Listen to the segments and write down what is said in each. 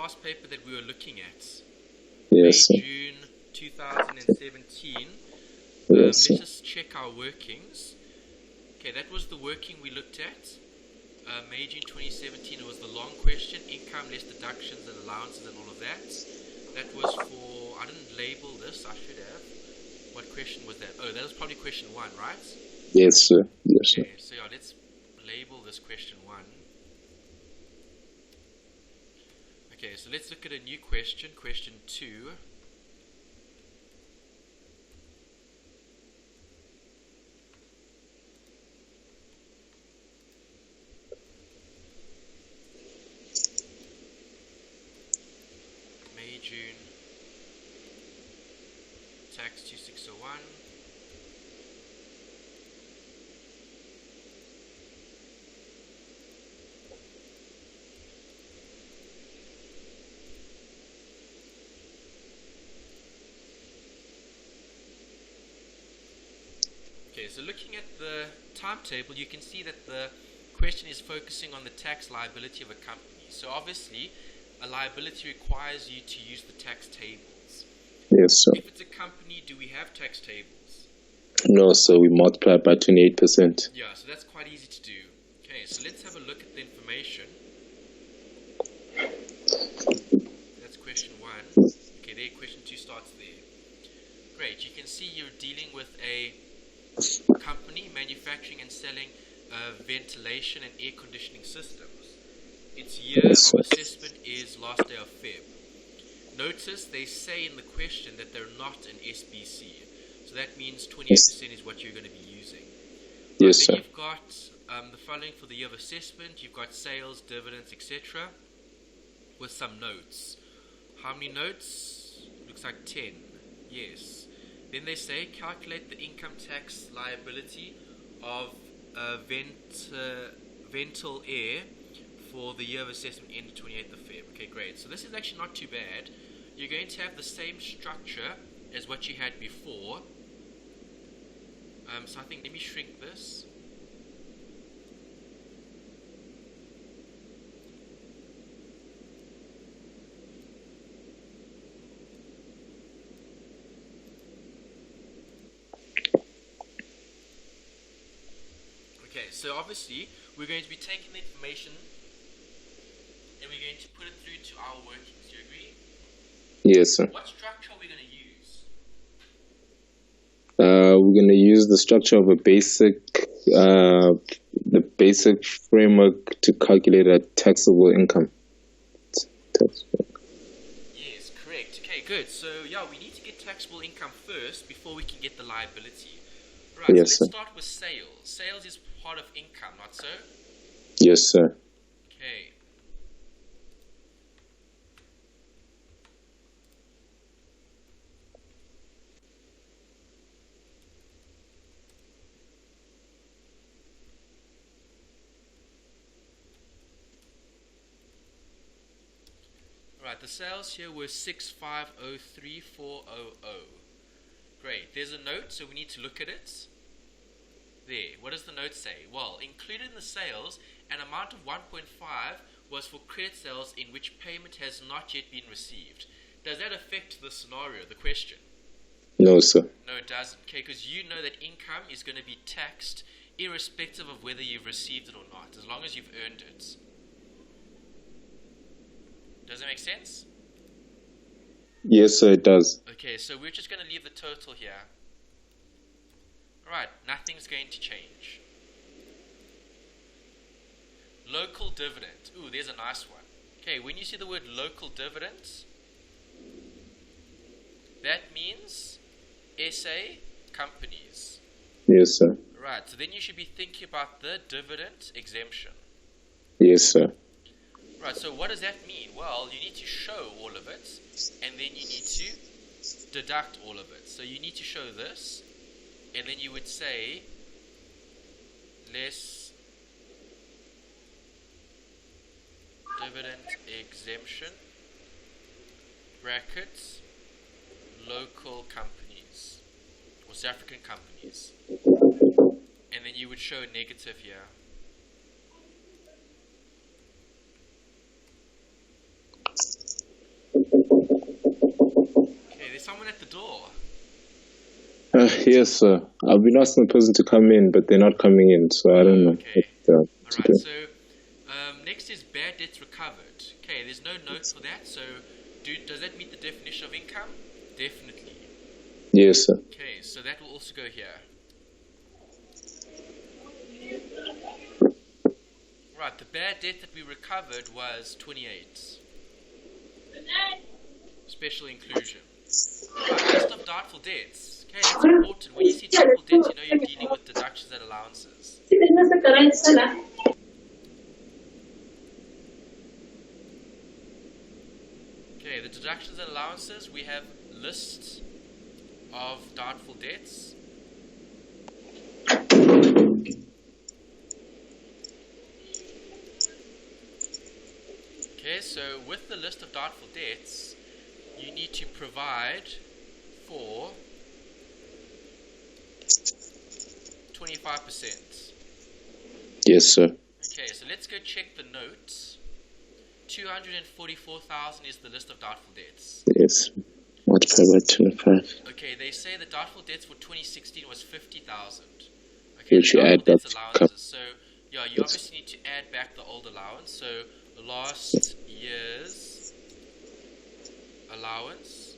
past paper that we were looking at, Yes, sir. June 2017. Yes, sir. Let us check our workings. Okay, that was the working we looked at. May, June 2017, it was the long question, income less deductions and allowances and all of that. That was for, I didn't label this, I should have. What question was that? Oh, that was probably question 1, right? Yes, sir. Yes, sir. Okay, so yeah, let's label this question 1. Okay, so let's look at a new question, question 2. May, June, Tax 2601. Okay, so looking at the timetable, you can see that the question is focusing on the tax liability of a company. So obviously, a liability requires you to use the tax tables. Yes, sir. If it's a company, do we have tax tables? No, sir. We multiply by 28%. Yeah, so that's quite easy to do. Okay, so let's have a look at the information. That's question 1. Okay, there, question 2 starts there. Great, you can see you're dealing with a company manufacturing and selling ventilation and air conditioning systems. Its year of assessment is last day of Feb. Notice they say in the question that they're not an SBC, so that means 28% is what you're going to be using. Yes, Then sir. you've got the following for the year of assessment. You've got sales, dividends, etc. with some notes. How many notes? Looks like 10. Yes. Then they say calculate the income tax liability of ventil air for the year of assessment ended 28th of Feb. Okay, great. So this is actually not too bad. You're going to have the same structure as what you had before. So I think, let me shrink this. Okay, so obviously we're going to be taking the information and we're going to put it through to our workings. Do you agree? Yes, sir. What structure are we going to use? We're going to use the structure of a the basic framework to calculate a taxable income. Yes, correct. Okay, good. So yeah, we need to get taxable income first before we can get the liability. Right, Yes, so sir. let's start with sales. Sales is part of income, not so? Yes, sir. Okay. Right, the sales here were 6503400. Great. There's a note, so we need to look at it. There. What does the note say? Well, included in the sales, an amount of 1.5 was for credit sales in which payment has not yet been received. Does that affect the scenario, the question? No, sir. No, it doesn't. Okay, because you know that income is going to be taxed irrespective of whether you've received it or not, as long as you've earned it. Does that make sense? Yes, sir, it does. Okay, so we're just going to leave the total here. Alright, nothing's going to change. Local dividend. Ooh, there's a nice one. Okay, when you see the word local dividend, that means SA companies. Yes, sir. Right, so then you should be thinking about the dividend exemption. Yes, sir. Right, so what does that mean? Well, you need to show all of it, and then you need to deduct all of it. So you need to show this, and then you would say less dividend exemption, brackets, local companies, or South African companies. And then you would show a negative here. door? Yes, sir. I've been asking the person to come in, but they're not coming in, so I don't know Okay. what to do. Alright, so next is bad debts recovered. Okay, there's no note for that, so does that meet the definition of income? Definitely. Yes, sir. Okay, so that will also go here. Right, the bad debt that we recovered was 28. Special inclusion. Right, list of doubtful debts. Okay, that's important. When you see doubtful debts, you know you're dealing with deductions and allowances. Okay, the deductions and allowances, we have lists of doubtful debts. Okay, so with the list of doubtful debts, you need to provide for 25%. Yes, sir. Okay, so let's go check the notes. 244,000 is the list of doubtful debts. Yes. Multiply by 25. Okay, they say the doubtful debts for 2016 was 50,000. Okay, Which you add back to allowances. So, yeah, you obviously need to add back the old allowance. So, last year's allowance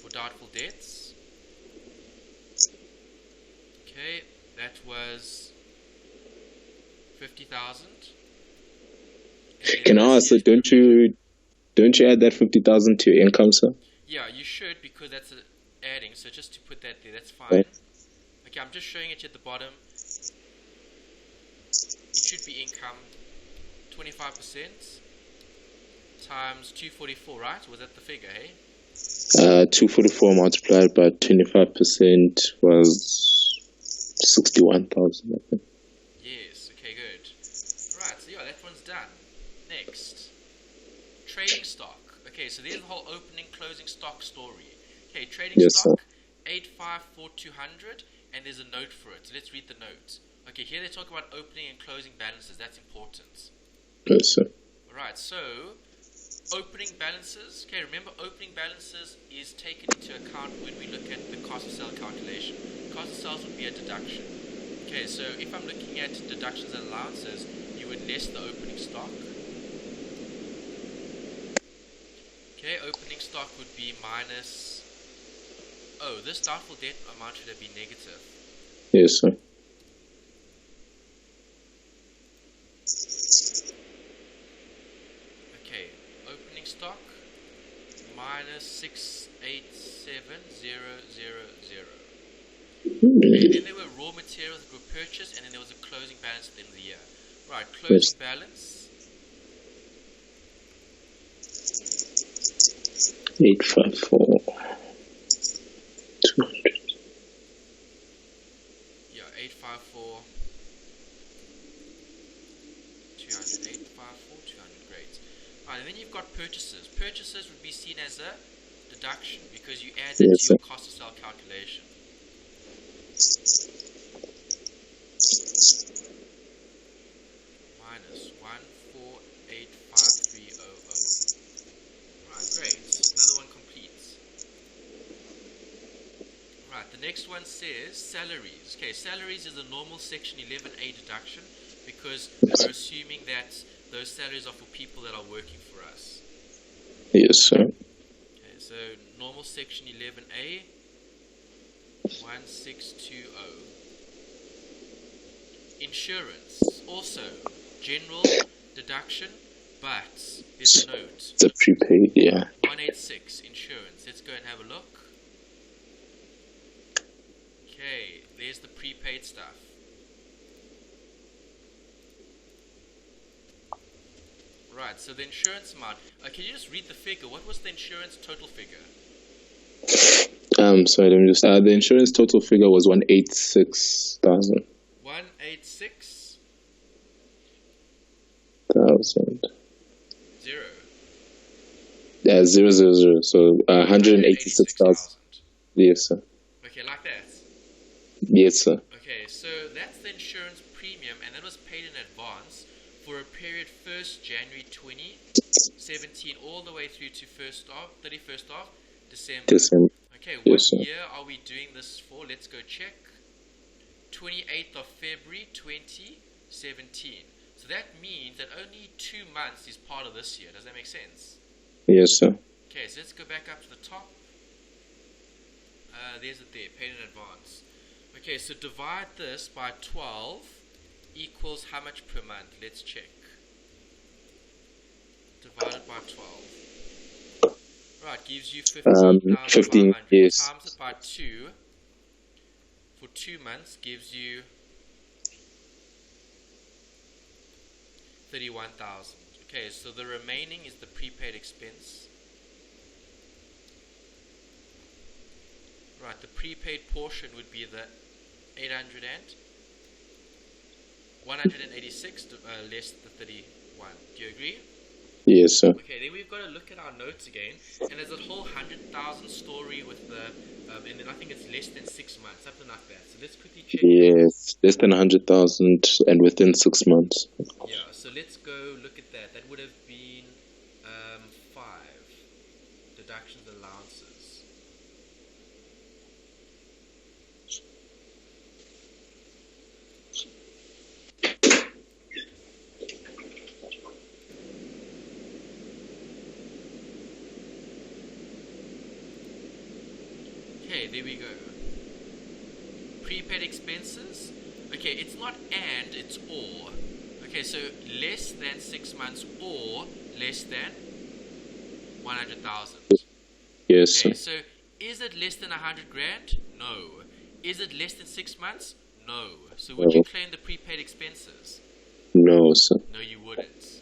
for doubtful debts. Okay, that was 50,000. Can I ask, so don't you add that 50,000 to your income, sir? Yeah, you should, because that's adding. So just to put that there, that's fine. Right. Okay, I'm just showing it at the bottom. It should be income 25% times 244, right? Was that the figure, hey? 244 multiplied by 25% was 61,000, I think. Yes, okay, good. Right, so yeah, that one's done. Next, trading stock. Okay, so there's the whole opening, closing stock story. Okay, trading Yes, stock, sir. 854200, and there's a note for it. So let's read the note. Okay, here they talk about opening and closing balances. That's important. Yes, sir. Alright, so opening balances. Okay, remember opening balances is taken into account when we look at the cost of sale calculation. Cost of sales would be a deduction. Okay, so if I'm looking at deductions and allowances, you would less the opening stock. Okay, opening stock would be minus... Oh, this doubtful debt amount should have been negative. Yes, sir. Okay, opening stock minus 687000. Okay, then there were raw materials that were purchased, and then there was a closing balance at the end of the year. Right, closing balance. 854. 200. Yeah, 854. 200. 854, 200. Great. Right, and then you've got purchases. Purchases would be seen as a deduction because you add that Yes, to sir. your cost of sale calculation. Minus 1485300. Right, great. Another one completes. Right, the next one says salaries. Okay, salaries is a normal Section 11A deduction because we're assuming that those salaries are for people that are working for us. Yes, sir. Okay, so normal Section 11A 1620. Insurance, also general deduction, but there's a note. The prepaid, yeah. 186 insurance. Let's go and have a look. Okay, there's the prepaid stuff. Right, so the insurance amount. Can you just read the figure? What was the insurance total figure? Sorry, let me just. The insurance total figure was 186,000. 186 thousand. 0. 000. So 186,000. Yes, sir. Okay, like that. Yes, sir. Okay, so that's the insurance premium, and that was paid in advance for for a period 1st January 2017 all the way through to 31st of December. Okay, what Yes, sir. year are we doing this for? Let's go check. 28th of February 2017. So that means that only 2 months is part of this year. Does that make sense? Yes, sir. Okay, so let's go back up to the top. There's it there, paid in advance. Okay, so divide this by 12 equals how much per month? Let's check. Divided by 12. Right, gives you 15 years. Times it by 2 for 2 months gives you 31,000. Okay, so the remaining is the prepaid expense. Right, the prepaid portion would be the 186 less the 31. Do you agree? Yes, sir. Okay, then we've got to look at our notes again, and there's a whole 100,000 story with the, and then I think it's less than 6 months, something like that. So let's quickly check. Yes, less than 100,000 and within 6 months. Yeah, so let's go look at that. That would have been 5 deductions allowances. Okay, there we go. Prepaid expenses. Okay, it's not and, it's or. Okay, so less than 6 months or less than 100,000. Yes, Okay, sir. so is it less than 100 grand? No. Is it less than 6 months? No. So would you claim the prepaid expenses? No, sir. No, you wouldn't.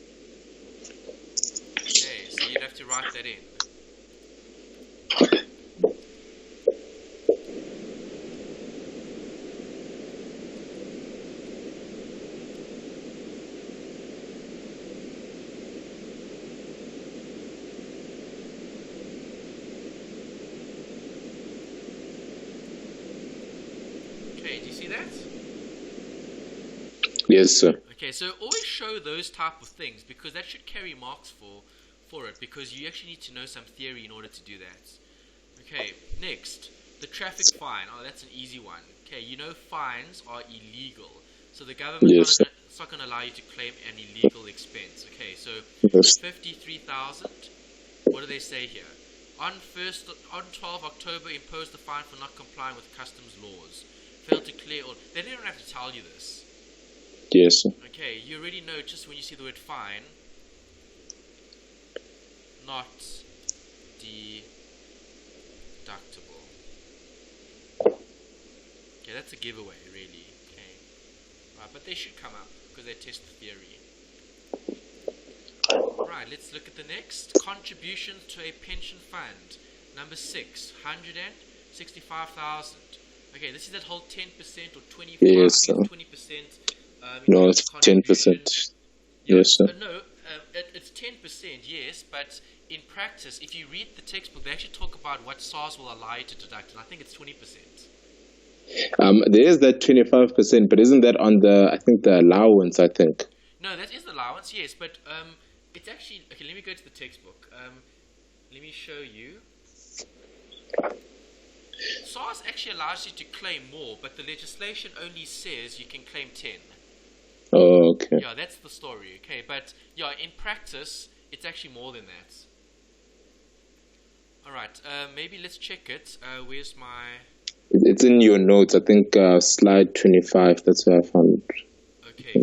Okay, so you'd have to write that in. Okay, do you see that? Yes, sir. Okay, so always show those type of things because that should carry marks for it because you actually need to know some theory in order to do that. Okay, next, the traffic fine. Oh, that's an easy one. Okay, you know fines are illegal. So the government Yes. it's not going to allow you to claim an illegal expense. Okay, so Yes. 53,000. What do they say here? On 12 October, impose the fine for not complying with customs laws. Failed to clear all. They don't have to tell you this. Yes, sir. Okay, you already know just when you see the word fine, not deductible. Okay, that's a giveaway, really. Okay, right, but they should come up because they test the theory. Right, let's look at the next. Contributions to a pension fund. Number 6, 165,000. Okay, this is that whole 10% or 25%. Yes, I think sir. it's 20%. No, it's 10%. Yes, sir. No, it's 10%, yes, but in practice, if you read the textbook, they actually talk about what SARS will allow you to deduct, and I think it's 20%. There is that 25%, but isn't that on the, I think, the allowance, I think? No, that is the allowance, yes, but it's actually, okay, let me go to the textbook. Let me show you. SARS actually allows you to claim more, but the legislation only says you can claim 10. Oh, okay. Yeah, that's the story, okay, but yeah, in practice, it's actually more than that. Alright, maybe let's check it. Where's my... It's in your notes, I think, slide 25, that's where I found it. Okay,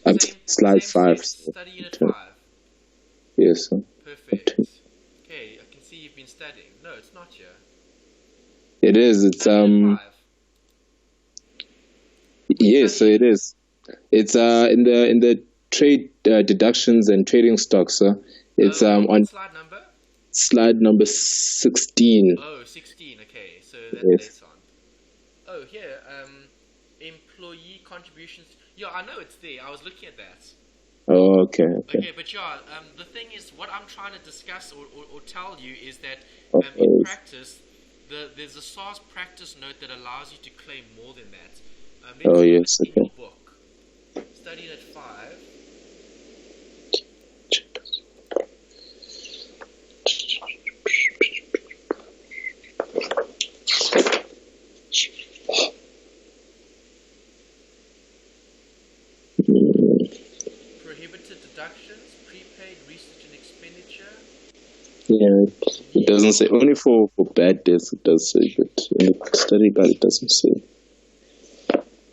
good. Slide 5. Study unit 5. Yes, sir. Perfect. Okay, I can see you've been studying. No, it's not here. It is, it's, Study unit 5. yes, so it is. It's in the trade deductions and trading stocks, sir. It's on what slide number? slide number 16. Oh, 16, okay, so that's Yes. on. Oh, here, employee contributions. Yeah, I know it's there. I was looking at that. Oh, okay. Okay, but yeah, the thing is, what I'm trying to discuss or tell you is that in practice, there's a SARS practice note that allows you to claim more than that. Oh, Let's yes, look in okay. your book. Study at 5. deductions, prepaid, research and expenditure. Yeah, it doesn't say. Only for bad debts it does say, but in the study guide it doesn't say.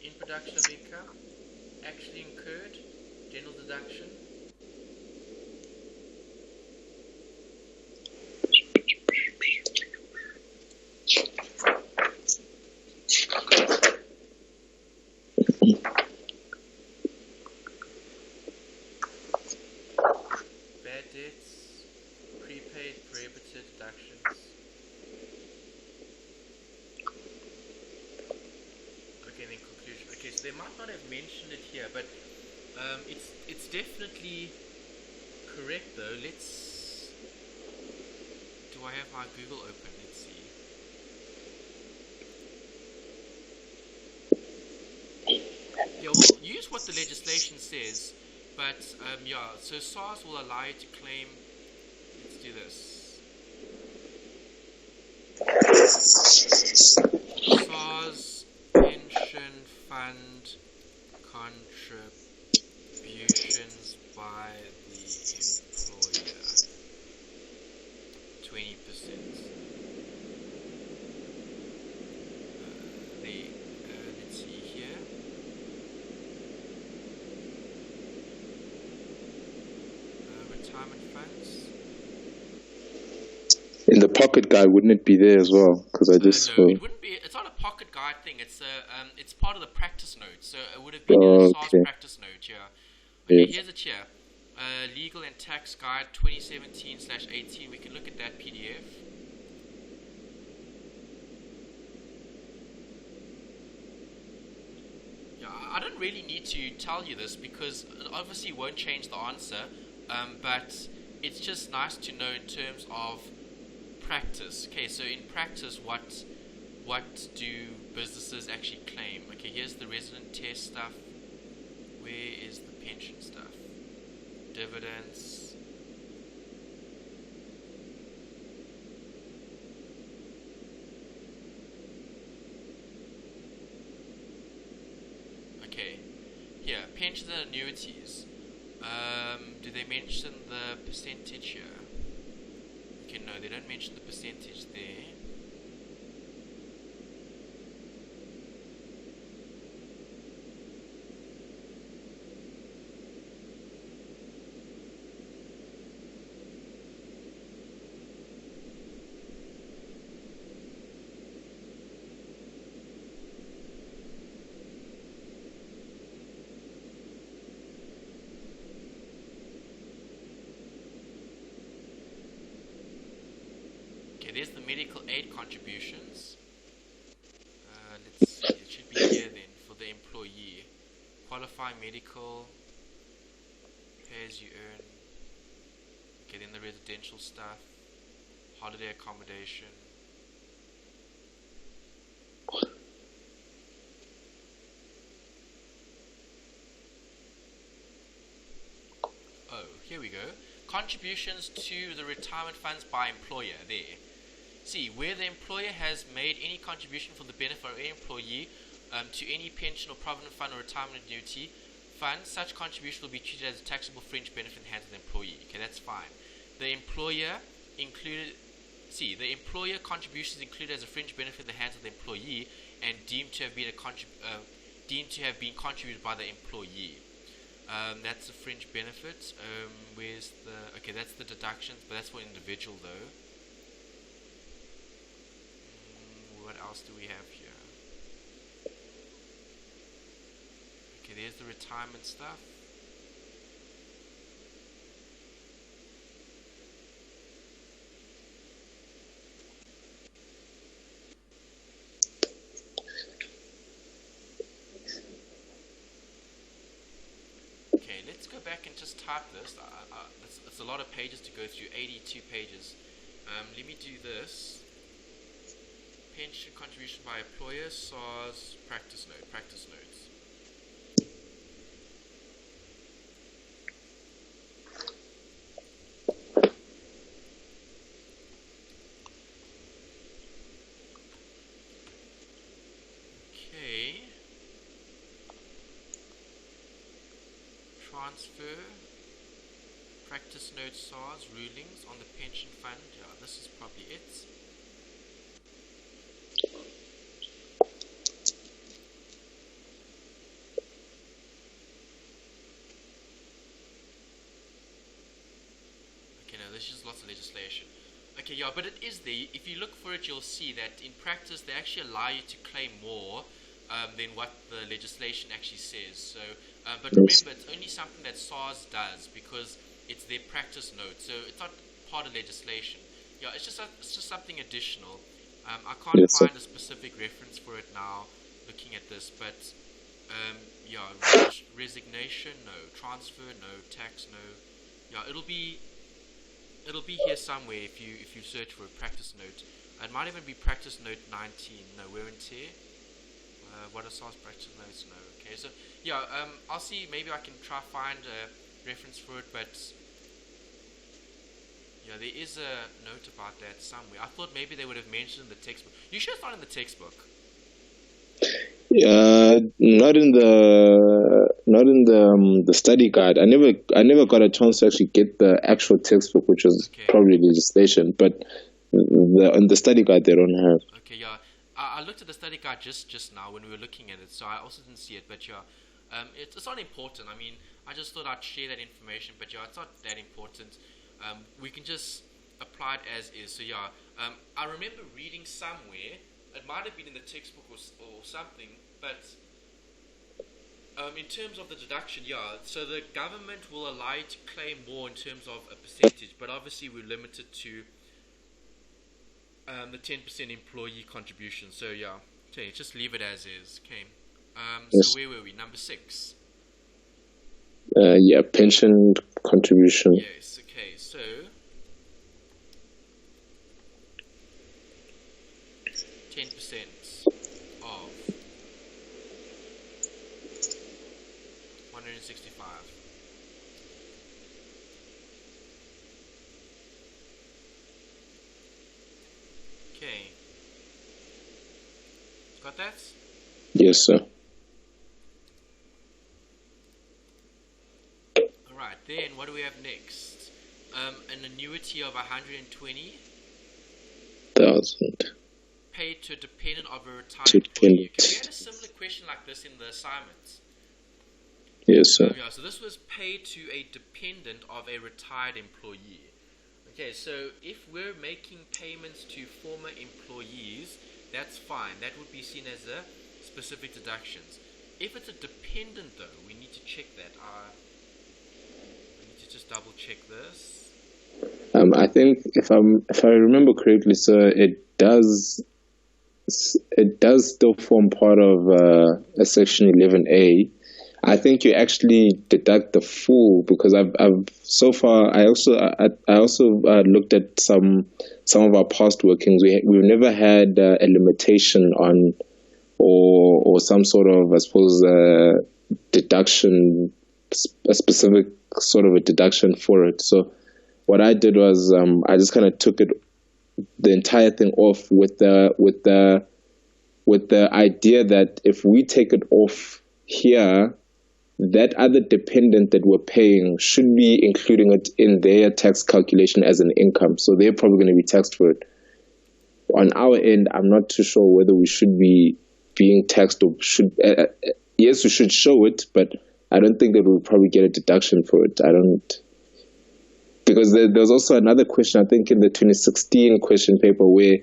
In production of income, actually incurred, general deduction. Bad debts, prepaid, prohibited deductions. Okay, then conclusion. Okay, so they might not have mentioned it here, but it's definitely correct though. Let's. Do I have my Google open? Let's see. Yeah, we'll use what the legislation says, but yeah. So SARS will allow you to claim. Let's do this. SARS pension fund contributions by the employer, 20%. Let's see here. Retirement funds. In the pocket guide, wouldn't it be there as well? Because I just no, it wouldn't be. It's not a pocket guide thing. It's part of the practice note. So it would have been in the SARS practice note. Yeah. Okay, yes. here's it here. Legal and Tax Guide 2017/18. We can look at that PDF. Yeah, I don't really need to tell you this because it obviously won't change the answer, but it's just nice to know in terms of practice. Okay, so in practice, what do businesses actually claim? Okay, here's the resident test stuff. Where is the pension stuff? Dividends. Okay, here, pensions and annuities. Do they mention the percentage here? Okay, no, they don't mention the percentage there. There's the medical aid contributions. Let's see, it should be here then for the employee. Qualify medical, pay as you earn. Okay, then the residential stuff, holiday accommodation. Oh, here we go. Contributions to the retirement funds by employer. There. See, where the employer has made any contribution for the benefit of any employee to any pension or provident fund or retirement annuity fund, such contribution will be treated as a taxable fringe benefit in the hands of the employee. Okay, that's fine. The employer contributions included as a fringe benefit in the hands of the employee and deemed to have been contributed by the employee. That's a fringe benefit. That's the deductions, but that's for individual though. What else do we have here? Okay, there's the retirement stuff. Okay, let's go back and just type this. It's a lot of pages to go through, 82 pages. Let me do this. Pension contribution by employer, SARS, practice notes. Okay. Transfer. Practice note SARS rulings on the pension fund. Yeah, this is probably it. Okay, now there's just lots of legislation. Okay, yeah, but it is there. If you look for it, you'll see that in practice they actually allow you to claim more than what the legislation actually says. So, but remember, it's only something that SARS does because it's their practice note. So it's not part of legislation. Yeah, it's just something additional. I can't find a specific reference for it now, looking at this, but yeah, resignation, no. Transfer, no. Tax, no. Yeah, it'll be here somewhere if you search for a practice note. It might even be practice note 19. No, wear and tear. What are SARS practice notes? No. Okay, so yeah, I'll see. Maybe I can try find a reference for it, but yeah, there is a note about that somewhere. I thought maybe they would have mentioned in the textbook. You should have found in the textbook. Not in the study guide. I never got a chance to actually get the actual textbook, which was probably legislation. But in the study guide they don't have. Okay, yeah. I looked at the study guide just now when we were looking at it, so I also didn't see it. But yeah, it's not important. I mean, I just thought I'd share that information. But yeah, it's not that important. We can just apply it as is. So yeah, I remember reading somewhere. It might have been in the textbook or something, but in terms of the deduction, yeah, so the government will allow you to claim more in terms of a percentage, but obviously we're limited to the 10% employee contribution. So yeah, okay, just leave it as is. Okay. So where were we? Number 6. Yeah, pension contribution. Yes. Okay. So 10% of 165. Okay. Got that? Yes, sir. Alright, then what do we have next? An annuity of 120,000 paid to a dependent of a retired employee. Okay, we had a similar question like this in the assignments. Yes, sir. Yeah, so this was paid to a dependent of a retired employee. Okay, so if we're making payments to former employees, that's fine. That would be seen as a specific deductions. If it's a dependent, though, we need to check that. We need to just double check this. I think if I remember correctly, sir, it does still form part of a section 11A. I think you actually deduct the full because I've so far I also looked at some of our past workings. We've never had a limitation on or some sort of, I suppose, deduction, a specific sort of a deduction for it. So what I did was I just kind of took the entire thing off with the idea that if we take it off here, that other dependent that we're paying should be including it in their tax calculation as an income. So they're probably going to be taxed for it. On our end, I'm not too sure whether we should be being taxed or should. Yes, we should show it, but I don't think that we'll probably get a deduction for it. I don't. Because there's also another question, I think, in the 2016 question paper where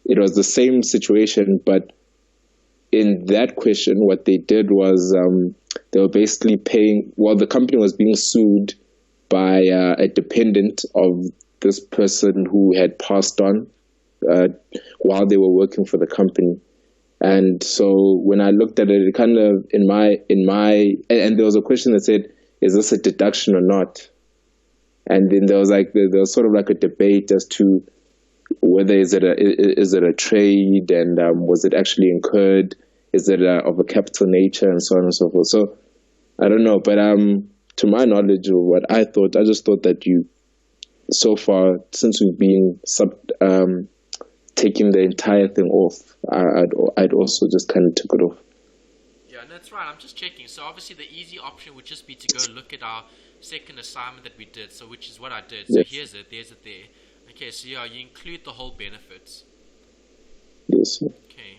it was the same situation, but in that question, what they did was they were basically paying, well, the company was being sued by a dependent of this person who had passed on while they were working for the company. And so when I looked at it, it kind of, and there was a question that said, is this a deduction or not? And then there was sort of like a debate as to whether is it a trade and was it actually incurred? Is it of a capital nature and so on and so forth? So I don't know, but to my knowledge or what I just thought that so far since we've been taking the entire thing off, I'd also just kind of took it off. Yeah, and that's right. I'm just checking. So obviously the easy option would just be to go look at our second assignment that we did. So which is what I did. So Yes. here's it. There's it there. Okay. So yeah, you include the whole benefits. Yes, sir. Okay.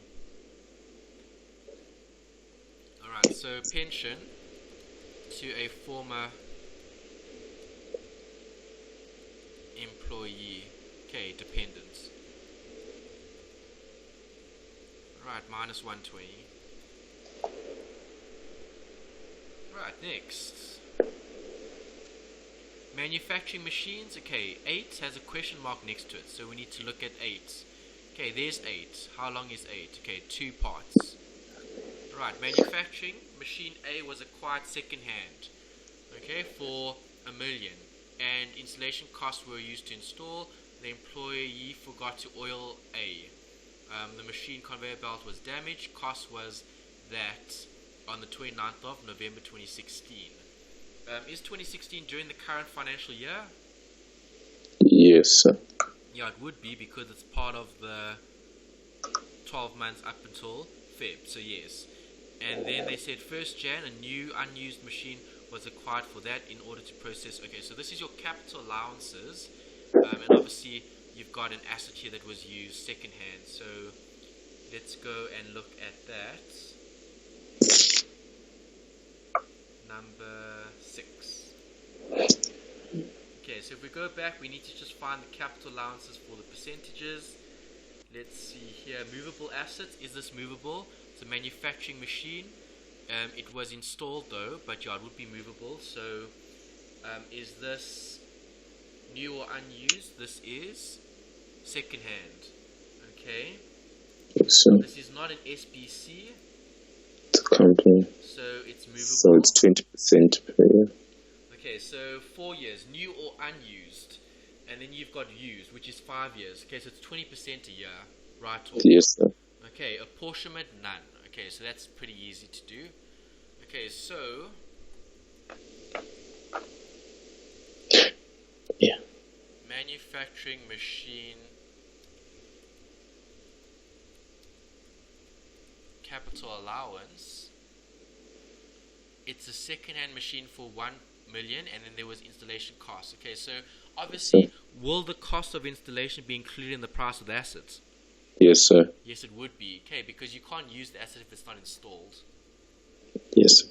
All right. So pension to a former employee. Okay. Dependents. All right. Minus 120. Right, next. Manufacturing machines. Okay, 8 has a question mark next to it, so we need to look at 8. Okay, there's 8. How long is 8? Okay, 2 parts. Right, manufacturing machine A was acquired second hand. Okay, for $1 million. And installation costs were used to install. The employee forgot to oil A. The machine conveyor belt was damaged. Cost was that on the 29th of November 2016. Is 2016 during the current financial year? Yes, sir. Yeah, it would be because it's part of the 12 months up until Feb, so yes. And then they said 1st Jan, a new unused machine was acquired for that in order to process. Okay, so this is your capital allowances, and obviously you've got an asset here that was used second hand. So let's go and look at that. Number 6. Okay, so if we go back, we need to just find the capital allowances for the percentages. Let's see here. Movable assets. Is this movable? It's a manufacturing machine. It was installed though, but yeah, it would be movable. So is this new or unused? This is second hand. Okay. Yes, sir. This is not an SBC. It's a company. So it's movable. So it's 20% per year. Okay, so 4 years, new or unused. And then you've got used, which is 5 years. Okay, so it's 20% a year, right? Yes, sir. Okay, apportionment, none. Okay, so that's pretty easy to do. Okay, so Yeah. manufacturing machine capital allowance. It's a second-hand machine for 1 million, and then there was installation costs. Okay, so obviously, will the cost of installation be included in the price of the assets? Yes, sir. Yes, it would be. Okay, because you can't use the asset if it's not installed. Yes.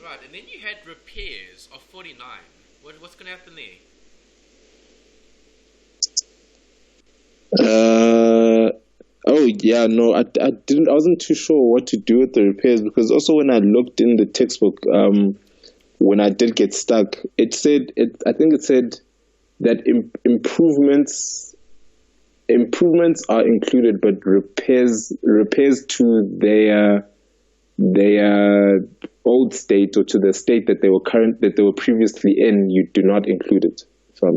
Right, and then you had repairs of 49. What's going to happen there? Oh yeah, no, I wasn't too sure what to do with the repairs, because also when I looked in the textbook, when I did get stuck, I think it said that improvements are included, but repairs to their old state, or to the state that they were previously in, you do not include it. So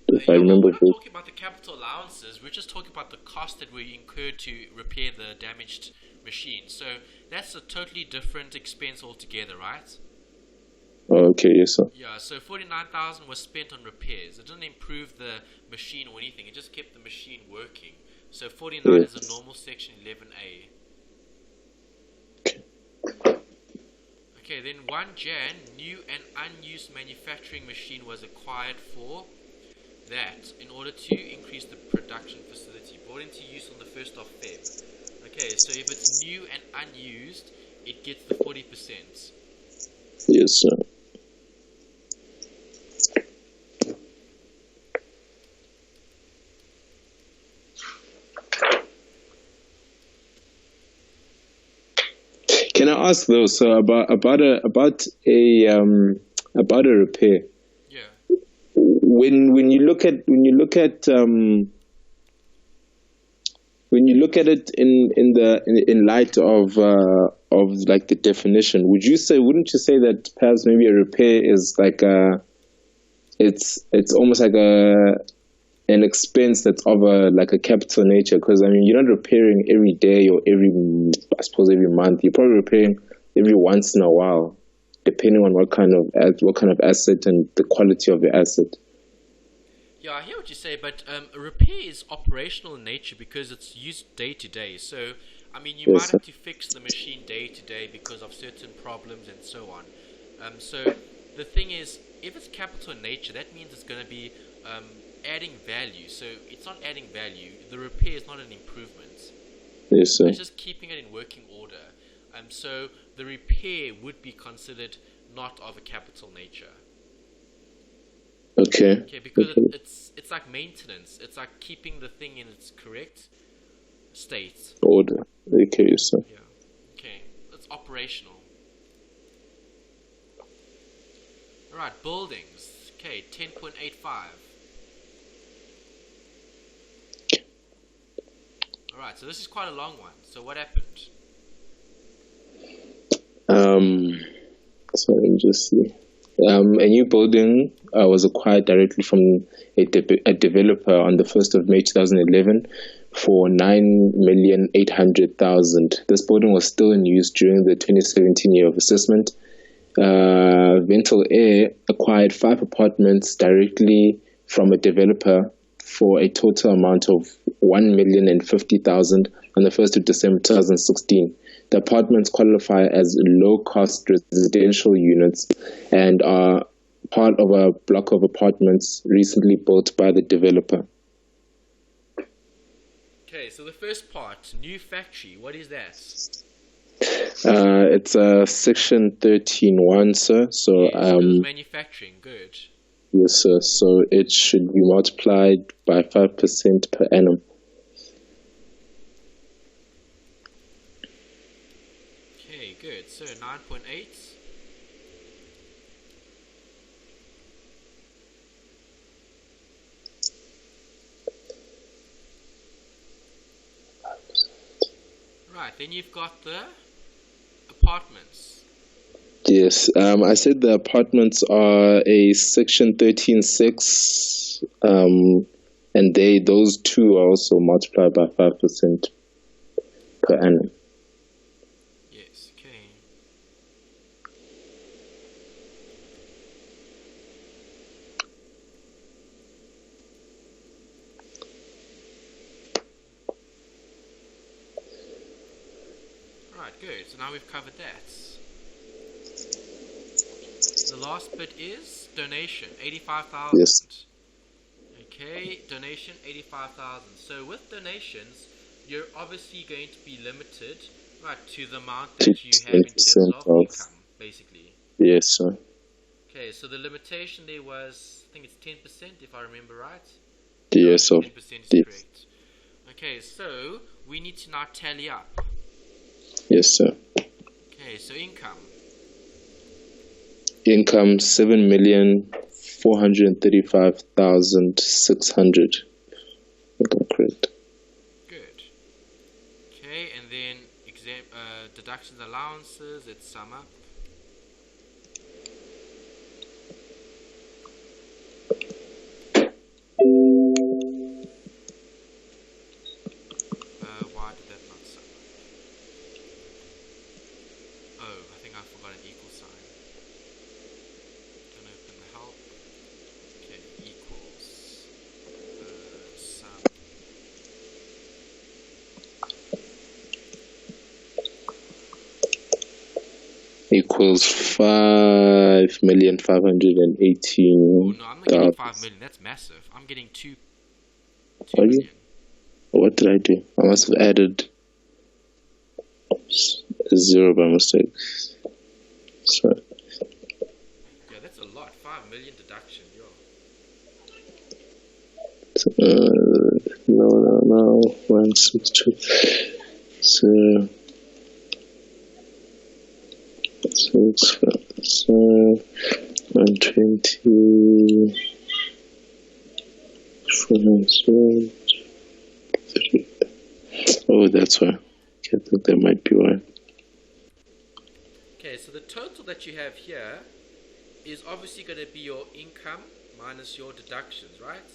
if I remember. We're not talking about the capital allowances. We're just talking about the cost that we incurred to repair the damaged machine. So that's a totally different expense altogether, right? Oh, okay, yes, sir. Yeah. So 49,000 was spent on repairs. It didn't improve the machine or anything. It just kept the machine working. So 49 is a normal section 11A. Okay, then 1 Jan, new and unused manufacturing machine was acquired for that in order to increase the production facility. Brought into use on the 1st of Feb. Okay, so if it's new and unused, it gets the 40%. Yes, sir. Can I ask though, so about a repair? Yeah. When you look at when you look at it in light of like the definition, wouldn't you say that perhaps maybe a repair is like it's almost like an expense that's of a capital nature? Because I mean, you're not repairing every day or every month. You're probably repairing every once in a while, depending on what kind of asset and the quality of the asset. Yeah, I hear what you say, but a repair is operational in nature because it's used day to day. So, I mean, you might have to fix the machine day to day because of certain problems and so on. So, the thing is, if it's capital in nature, that means it's going to be adding value. So, it's not adding value. The repair is not an improvement. Yes, sir. It's just keeping it in working order. So, the repair would be considered not of a capital nature. Okay, because it's like maintenance. It's like keeping the thing in its correct state. Order. Okay, sir. Yeah. Okay. It's operational. Alright, buildings. Okay, 10.85. Alright, so this is quite a long one. So what happened? So let me just see. A new building was acquired directly from a developer on the 1st of May 2011 for $9,800,000. This building was still in use during the 2017 year of assessment. Vental Air acquired 5 apartments directly from a developer for a total amount of $1,050,000 on the 1st of December 2016. The apartments qualify as low-cost residential units and are part of a block of apartments recently built by the developer. Okay, so the first part, new factory, what is that? It's Section 13.1, sir. So yes, manufacturing, good. Yes, sir. So it should be multiplied by 5% per annum. Good. So 9.8. Right, then you've got the apartments. Yes, I said the apartments are a Section 13.6, and those two are also multiplied by 5% per annum. Good, so now we've covered that. The last bit is donation, 85,000. Yes. Okay, donation, 85,000. So with donations, you're obviously going to be limited, right, to the amount that you have in terms of income, basically. Yes, sir. Okay, so the limitation there was, I think it's 10%, if I remember right. Yes, sir. 10% is correct. Okay, so we need to now tally up. Yes, sir. Okay, so income. Income 7,435,600. Correct. Good. Okay, and then deductions, allowances. Let's sum up. Why did that not sum up? Oh, I think I forgot an equal sign. Don't open the help. Okay, equals sum. Equals 5,518,000. Oh no, I'm not getting 5 million. That's massive. I'm getting 2 million. What did I do? I must have added a 0 by mistake. So. Yeah, that's a lot. 5 million deduction. No. 162. So 120. 430. that's why. I think that might be why. Okay, so the total that you have here is obviously going to be your income minus your deductions, right?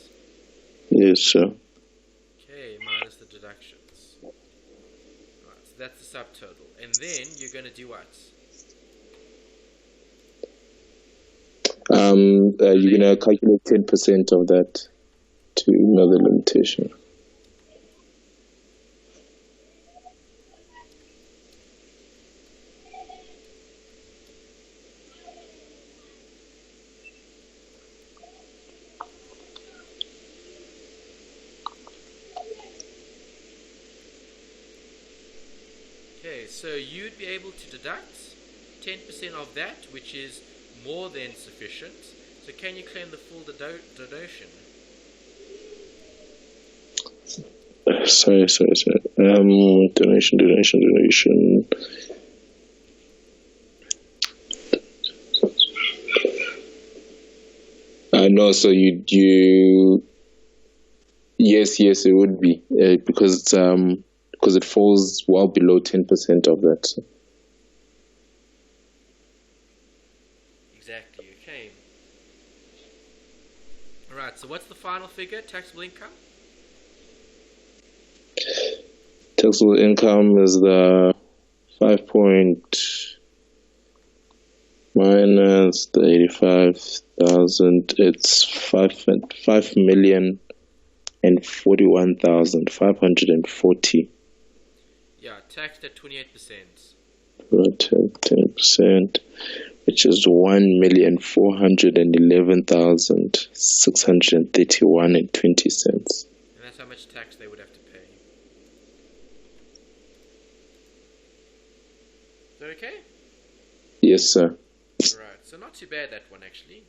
Yes, sir. Okay, minus the deductions. Right, so that's the subtotal. And then you're going to do what? You're going to calculate 10% of that to another limitation. Okay, so you'd be able to deduct 10% of that, which is more than sufficient. So can you claim the full deduction? Sorry. Donation. No, so yes, it would be because it falls well below 10% of that. So. Exactly. Okay. All right. So what's the final figure? Taxable income. Taxable income is the 5 minus the 85,000. It's 5,041,540. Yeah, taxed at 28%. 10%, which is 1,411,631 and 20 cents. And that's how much tax they would have to pay. Is that okay? Yes, sir. Right, so not too bad that one actually.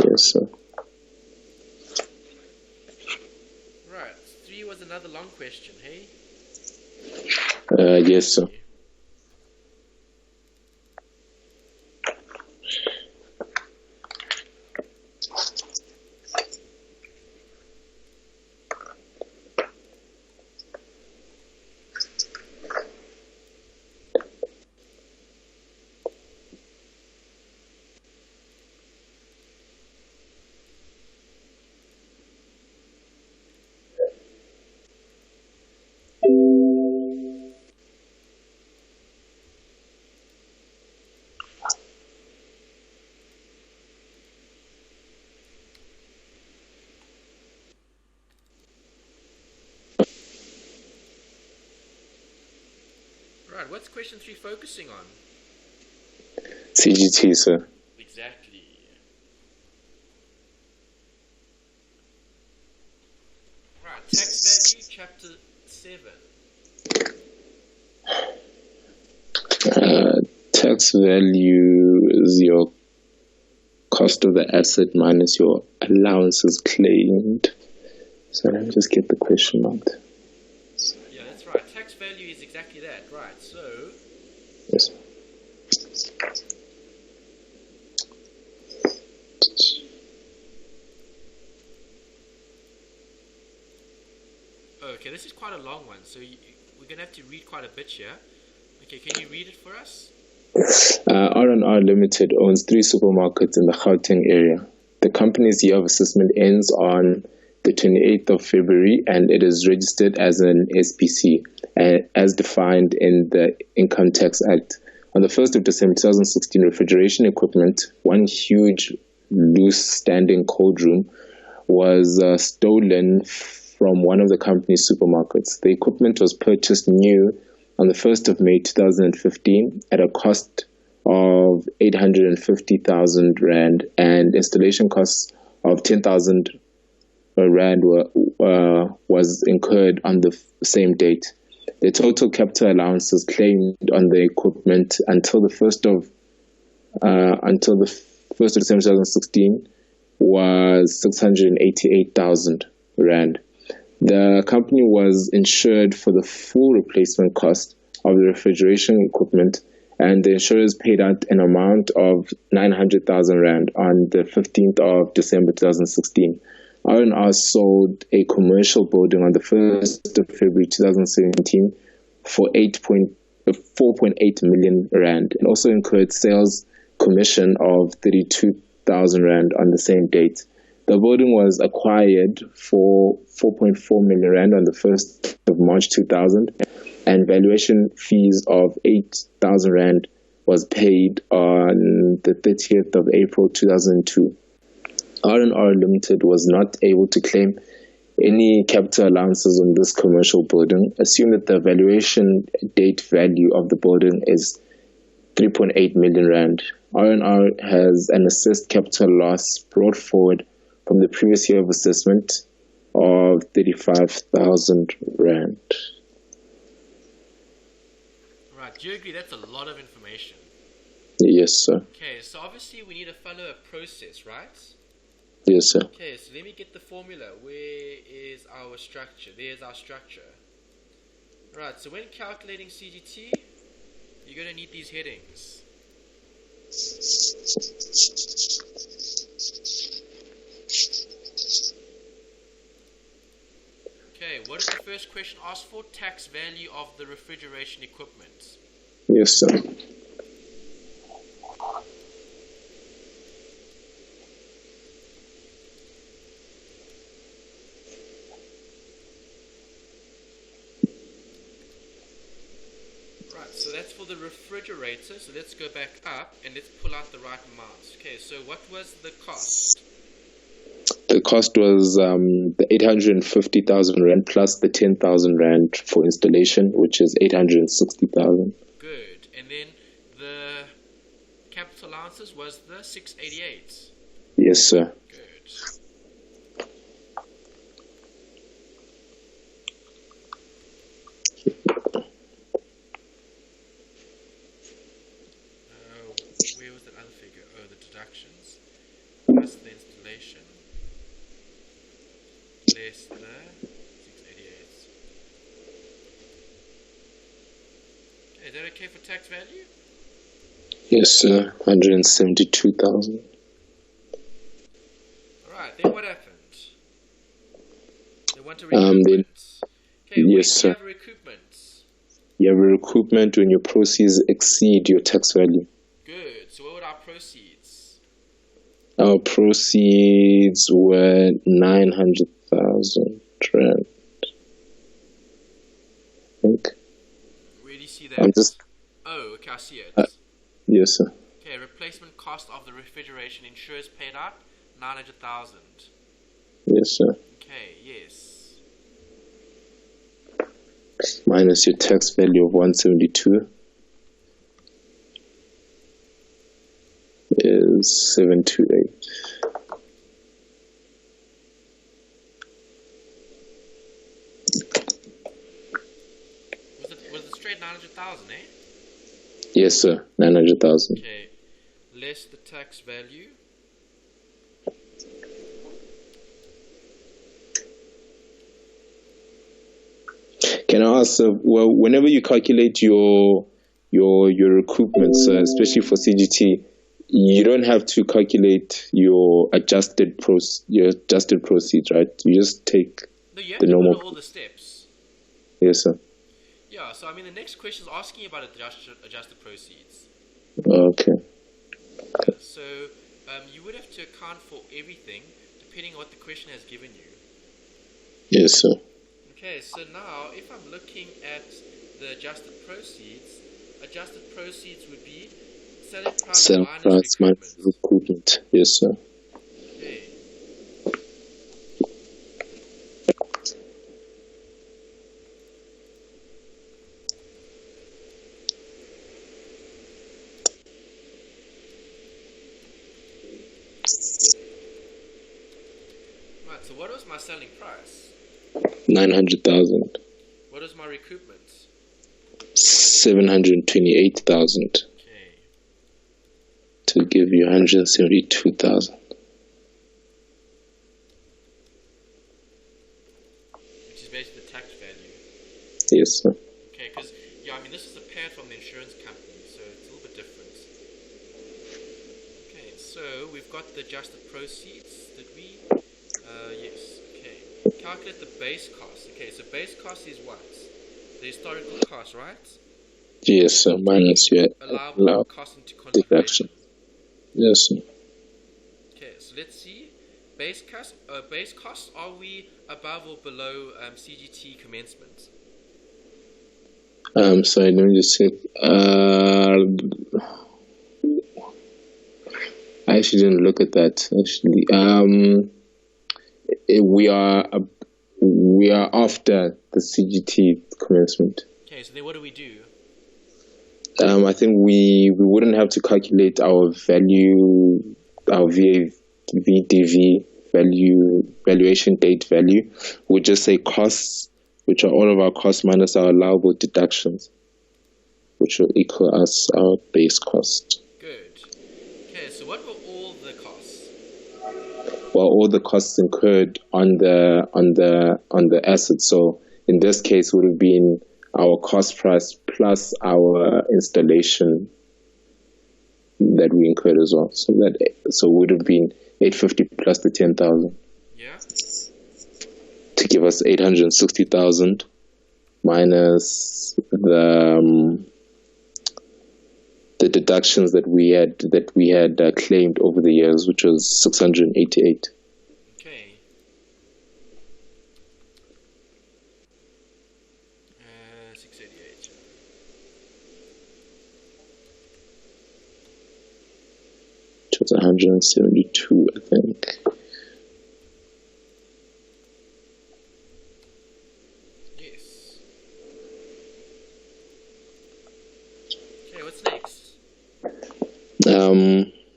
Yes, sir. Right, 3 was another long question, hey? Yes, sir. Right, what's question 3 focusing on? CGT, sir. Exactly. Right, tax value, chapter 7. Tax value is your cost of the asset minus your allowances claimed. So let me just get the question out. Yeah, that's right. Tax value is exactly that, right? So, Yes. okay, this is quite a long one, so we're going to have to read quite a bit here. Okay, can you read it for us? R&R Limited owns 3 supermarkets in the Gauteng area. The company's year of assessment ends on the 28th of February and it is registered as an SPC as defined in the Income Tax Act. On the 1st of December 2016, refrigeration equipment, one huge loose standing cold room, was stolen from one of the company's supermarkets. The equipment was purchased new on the 1st of May 2015 at a cost of 850,000 Rand and installation costs of 10,000 Rand was incurred on the same date. The total capital allowances claimed on the equipment until the 1st of December 2016 was 688,000 Rand. The company was insured for the full replacement cost of the refrigeration equipment, and the insurers paid out an amount of 900,000 Rand on the 15th of December 2016. R&R sold a commercial building on the 1st of February 2017 for 4.8 million rand, and also incurred sales commission of 32,000 rand on the same date. The building was acquired for 4.4 million rand on the 1st of March 2000, and valuation fees of 8,000 rand was paid on the 30th of April 2002. R&R Limited was not able to claim any capital allowances on this commercial building. Assume that the valuation date value of the building is 3.8 million rand. R&R has an assessed capital loss brought forward from the previous year of assessment of 35,000 rand. Right, do you agree that's a lot of information? Yes, sir. Okay, so obviously we need to follow a process, right? Yes, sir. Okay, so let me get the formula. Where is our structure? There's our structure. Right, so when calculating CGT, you're going to need these headings. Okay, what did the first question ask for? Tax value of the refrigeration equipment. Yes, sir. So that's for the refrigerator. So let's go back up and let's pull out the right amounts. Okay, so what was the cost? The cost was the 850,000 rand plus the 10,000 rand for installation, which is 860,000. Good. And then the capital allowances was the 688. Yes, sir. Good. Where was that other figure? Oh, the deductions plus the installation less the 688. Okay, is that okay for tax value? Yes, sir. 172,000. Alright, then what happened? They want a recoupment. Okay, yes, sir. You have a recoupment. You have a recoupment when your proceeds exceed your tax value. Good. So what were our proceeds? Our proceeds were 900,000 rand. I think. Where do you see that? Oh, okay, I see it. Yes, sir. Okay, replacement cost of the refrigeration insurers paid out 900,000. Yes, sir. Okay, yes. Minus your tax value of 172 is 728. Was it straight 900,000, eh? Yes, sir. 900,000. Okay. Less the tax value. Can I ask, well, whenever you calculate your recoupments, especially for CGT, you don't have to calculate your adjusted proceeds, right? You just take the normal. All the steps. Yes, sir. Yeah. So I mean, the next question is asking about adjusted proceeds. Okay. So you would have to account for everything depending on what the question has given you. Yes, sir. Okay, so now if I'm looking at the adjusted proceeds would be selling price minus recoupment. Yes, sir. Okay. Right, so what was my selling price? 900,000. What is my recoupment? 728,000. Okay. To give you 172,000. Which is basically the tax value. Yes, sir. Okay, because I mean this is a payout from the insurance company, so it's a little bit different. Okay, so we've got the adjusted proceeds. Did we? Yes. Okay. Calculate the base cost. Okay, so base cost is what? The historical cost, right? Yes, sir. Minus your Allowable allowed cost into consideration. deduction. Yes, sir. Okay, so let's see. Base cost. Are we above or below CGT commencement? Sorry, let me just check. I actually didn't look at that. Actually, we are after the CGT commencement. Okay, so then what do we do? I think we wouldn't have to calculate our value, our VDV valuation date value. We'll just say costs, which are all of our costs minus our allowable deductions, which will equal us our base cost. Good. Okay, so what were all the costs? Well, all the costs incurred on the asset. So in this case, would have been our cost price plus our installation that we incurred as well. So would have been 850 plus the 10,000. Yeah. To give us 860,000 minus the deductions that we had claimed over the years, which was 688. Okay. 688. Which was 172, I think. Yes. Okay, what's next?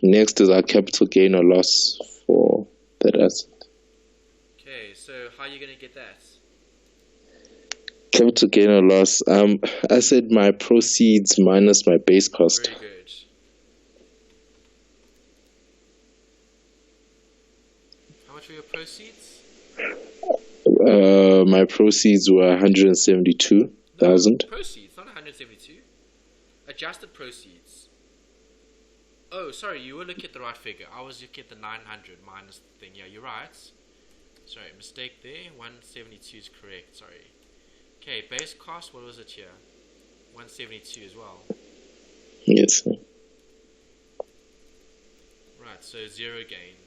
Next is our capital gain or loss for that asset. Okay, so how are you going to get that? Capital gain or loss. I said my proceeds minus my base cost. Very good. How much were your proceeds? My proceeds were 172,000. No, proceeds, not 172. Adjusted proceeds. Oh, sorry, you were looking at the right figure. I was looking at the 900 minus the thing. Yeah, you're right. Sorry, mistake there. 172 is correct, sorry. Okay, base cost, what was it here? 172 as well. Yes. Right, so zero gain.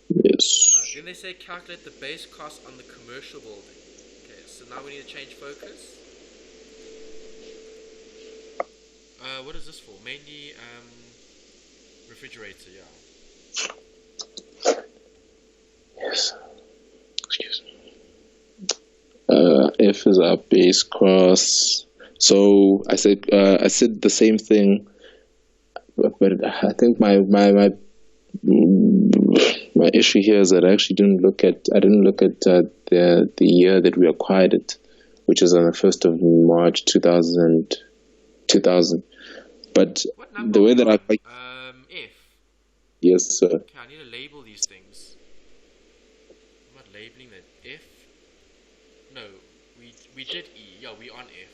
Yes. Right, then they say calculate the base cost on the commercial building. Okay, so now we need to change focus. What is this for? Mainly refrigerator, yeah. Yes. Excuse me. F is our base cost. So I said the same thing, but I think my issue here is that I actually didn't look at the year that we acquired it, which is on the 1st of March 2000. But the way that F. Yes, sir. Okay, I need to label these things. I'm not labeling that. F. No, we did E. Yeah, we're on F.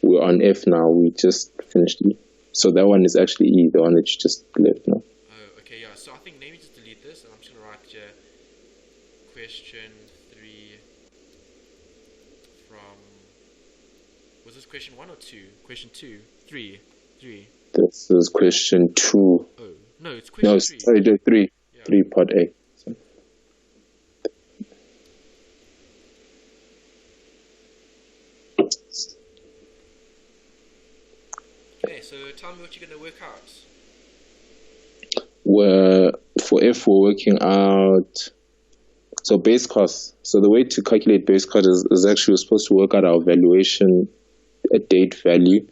We're on F now. We just finished E. So that one is actually E, the one that you just left now. Oh, okay, yeah. So I think maybe just delete this, and I'm just gonna write here question 3 from. Was this question 1 or 2? Question 2, 3. This is question 2. Oh, no, it's question 3. Sorry, 3. Yeah. 3, part A. Okay, so tell me what you're going to work out. For F, we're working out. So base cost. So the way to calculate base cost is actually we're supposed to work out our valuation at date value.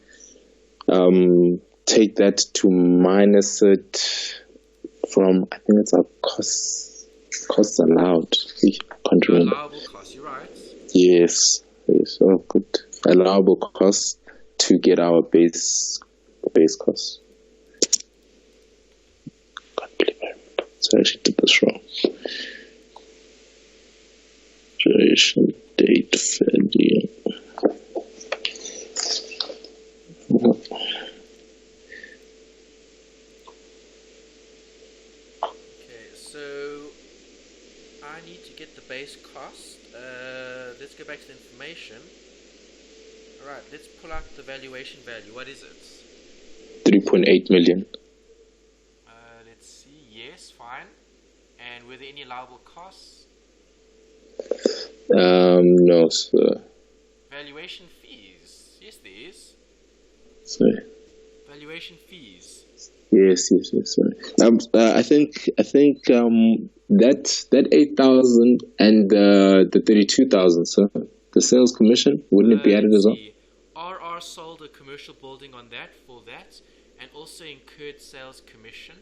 Take that to minus it from, I think it's our costs allowed. I can't remember. Allowable cost, you're right. Yes. Oh, good. Allowable costs to get our base cost. Can't believe I actually did this wrong. Duration date value. Okay, so I need to get the base cost. Let's go back to the information. Alright, let's pull out the valuation value. What is it? 3.8 million. Let's see. Yes, fine. And were there any allowable costs? No, sir. Valuation fees. Yes, there is. Sorry. Valuation fees. Yes. Sorry. I think that 8,000 and the 32,000, sir. The sales commission, wouldn't it be added as well? RR sold a commercial building on that for that, and also incurred sales commission.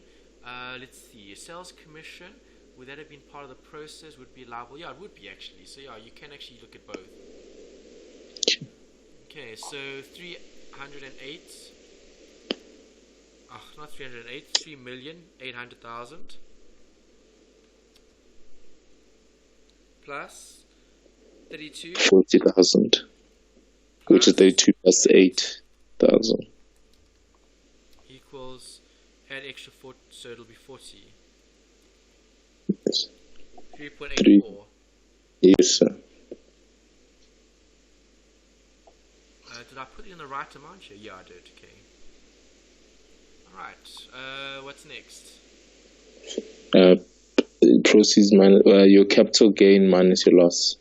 Let's see, sales commission, would that have been part of the process? Would be liable? Yeah, it would be actually. So yeah, you can actually look at both. Okay, so 308. Not 308. 3,800,000 plus 32. 40,000, which is 32 plus 8,000. Equals, add extra 4, so it'll be 40. Yes. 3.84. Yes, sir. Did I put it in the right amount here? Yeah, I did. Okay. Alright. What's next? Proceeds minus your capital gain minus your loss.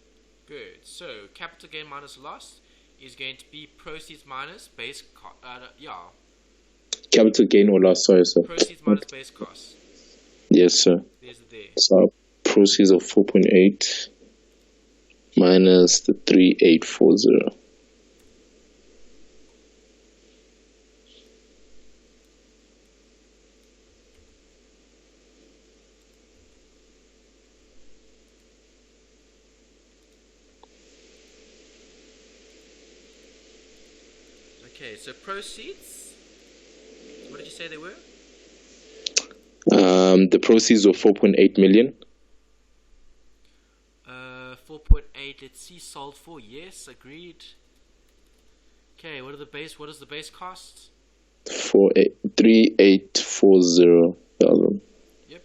Good. So capital gain minus loss is going to be proceeds minus base cost. Capital gain or loss, sorry, sir. Proceeds minus base cost. Yes, sir. There's it there. So proceeds of 4.8 minus the 3,840. Okay, so proceeds. What did you say they were? The proceeds of 4.8 million. 4.8. Let's see, sold for. Yes, agreed. Okay, what is the base cost? 3,840,000. Yep.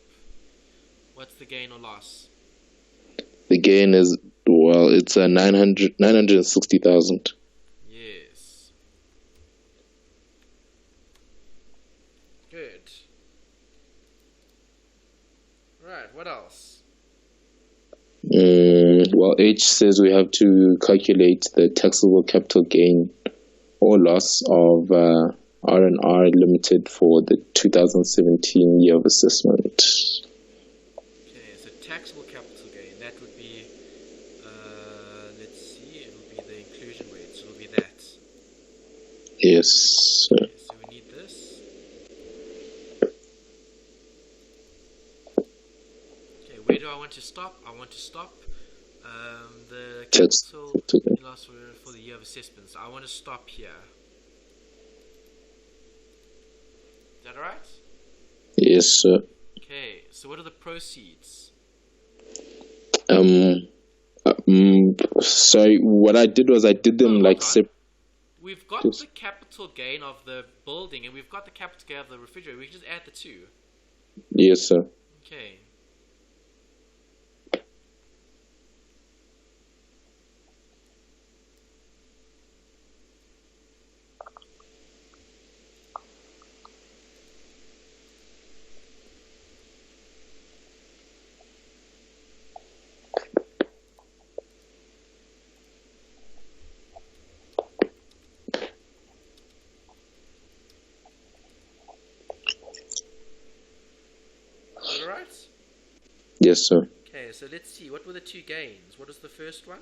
What's the gain or loss? The gain is, well, it's 960,000. Yes. Good. Right, what else? Well, H says we have to calculate the taxable capital gain or loss of R&R Limited for the 2017 year of assessment. Okay, so taxable capital gain, that would be, let's see, it'll be the inclusion rate, so it'll be that. Yes. Okay, so we need this. Okay, where do I want to stop? I want to stop the capital loss for the year of assessments. I want to stop here. Is that alright? Yes, sir. Okay, so what are the proceeds? Sorry, what I did was I did them We've got the capital gain of the building and we've got the capital gain of the refrigerator. We can just add the two. Yes, sir. Okay. Alright? Yes, sir. Okay, so let's see. What were the two gains? What was the first one?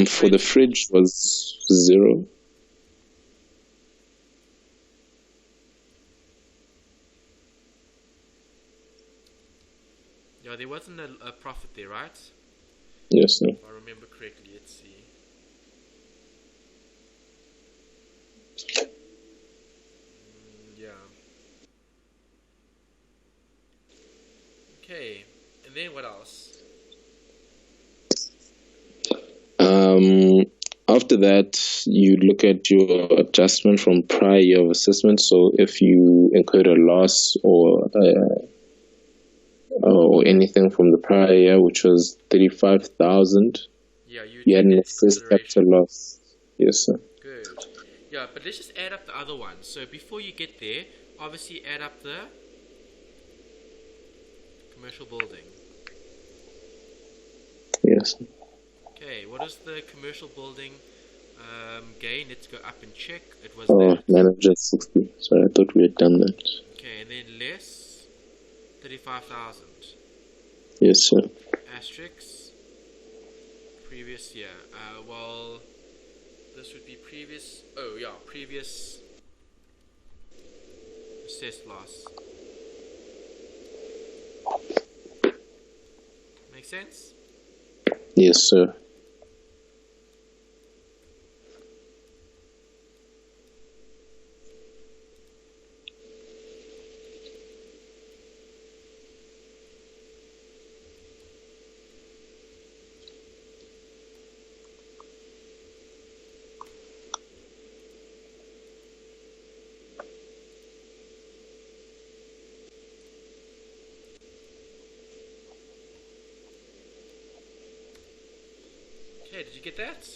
For the fridge was 0. Yeah, there wasn't a profit there, right? Yes, sir. If I remember correctly, let's see. Yeah. Okay, and then what else? After that, you look at your adjustment from prior year of assessment. So if you incurred a loss or or anything from the prior year, which was 35,000. Yeah, you You had take an that into assessed consideration. capital loss. Yes, sir. Good. Yeah, but let's just add up the other ones. So before you get there, obviously add up the commercial building. Yes. Okay, what is the commercial building gain? Let's go up and check. It was Oh, that. 960. Sorry, I thought we had done that. Okay, and then less 35,000. Yes, sir. Asterisk previous year. Well, this would be previous. Oh, yeah, previous assessed loss. Make sense? Yes, sir. Okay, did you get that?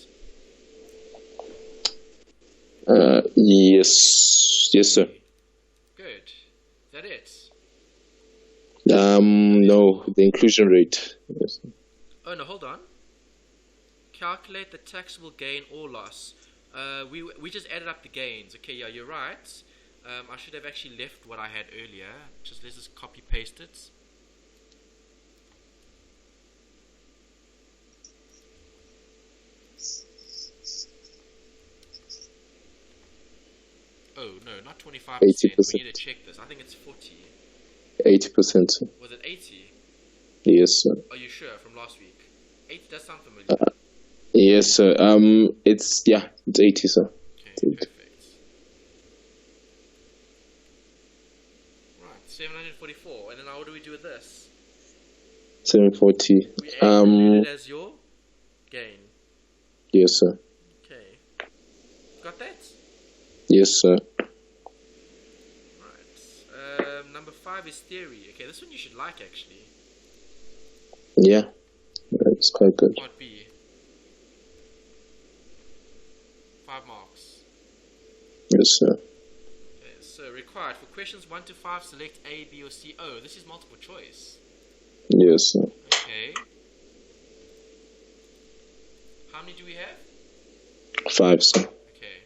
Yes. Yes, sir. Good. Is that it? No, the inclusion rate. Yes. Oh, no, hold on. Calculate the taxable gain or loss. We just added up the gains. Okay, yeah, you're right. I should have actually left what I had earlier. Let's just copy paste it. Oh no, not 25%. 80%. We need to check this. I think it's 40. 80%. Sir. Was it 80? Yes, sir. Are you sure from last week? 80 does sound familiar. Yes, sir. It's 80, sir. Okay, perfect. Right, 744. And then now what do we do with this? 740. We add it as your gain. Yes, sir. Okay. Got that? Yes, sir. Right. Number 5 is theory. Okay, this one you should like actually. Yeah, it's quite good. Part B. 5 marks. Yes, sir. Okay, so required for questions 1 to 5, select A, B, or C. Oh, this is multiple choice. Yes, sir. Okay. How many do we have? 5, sir. Okay.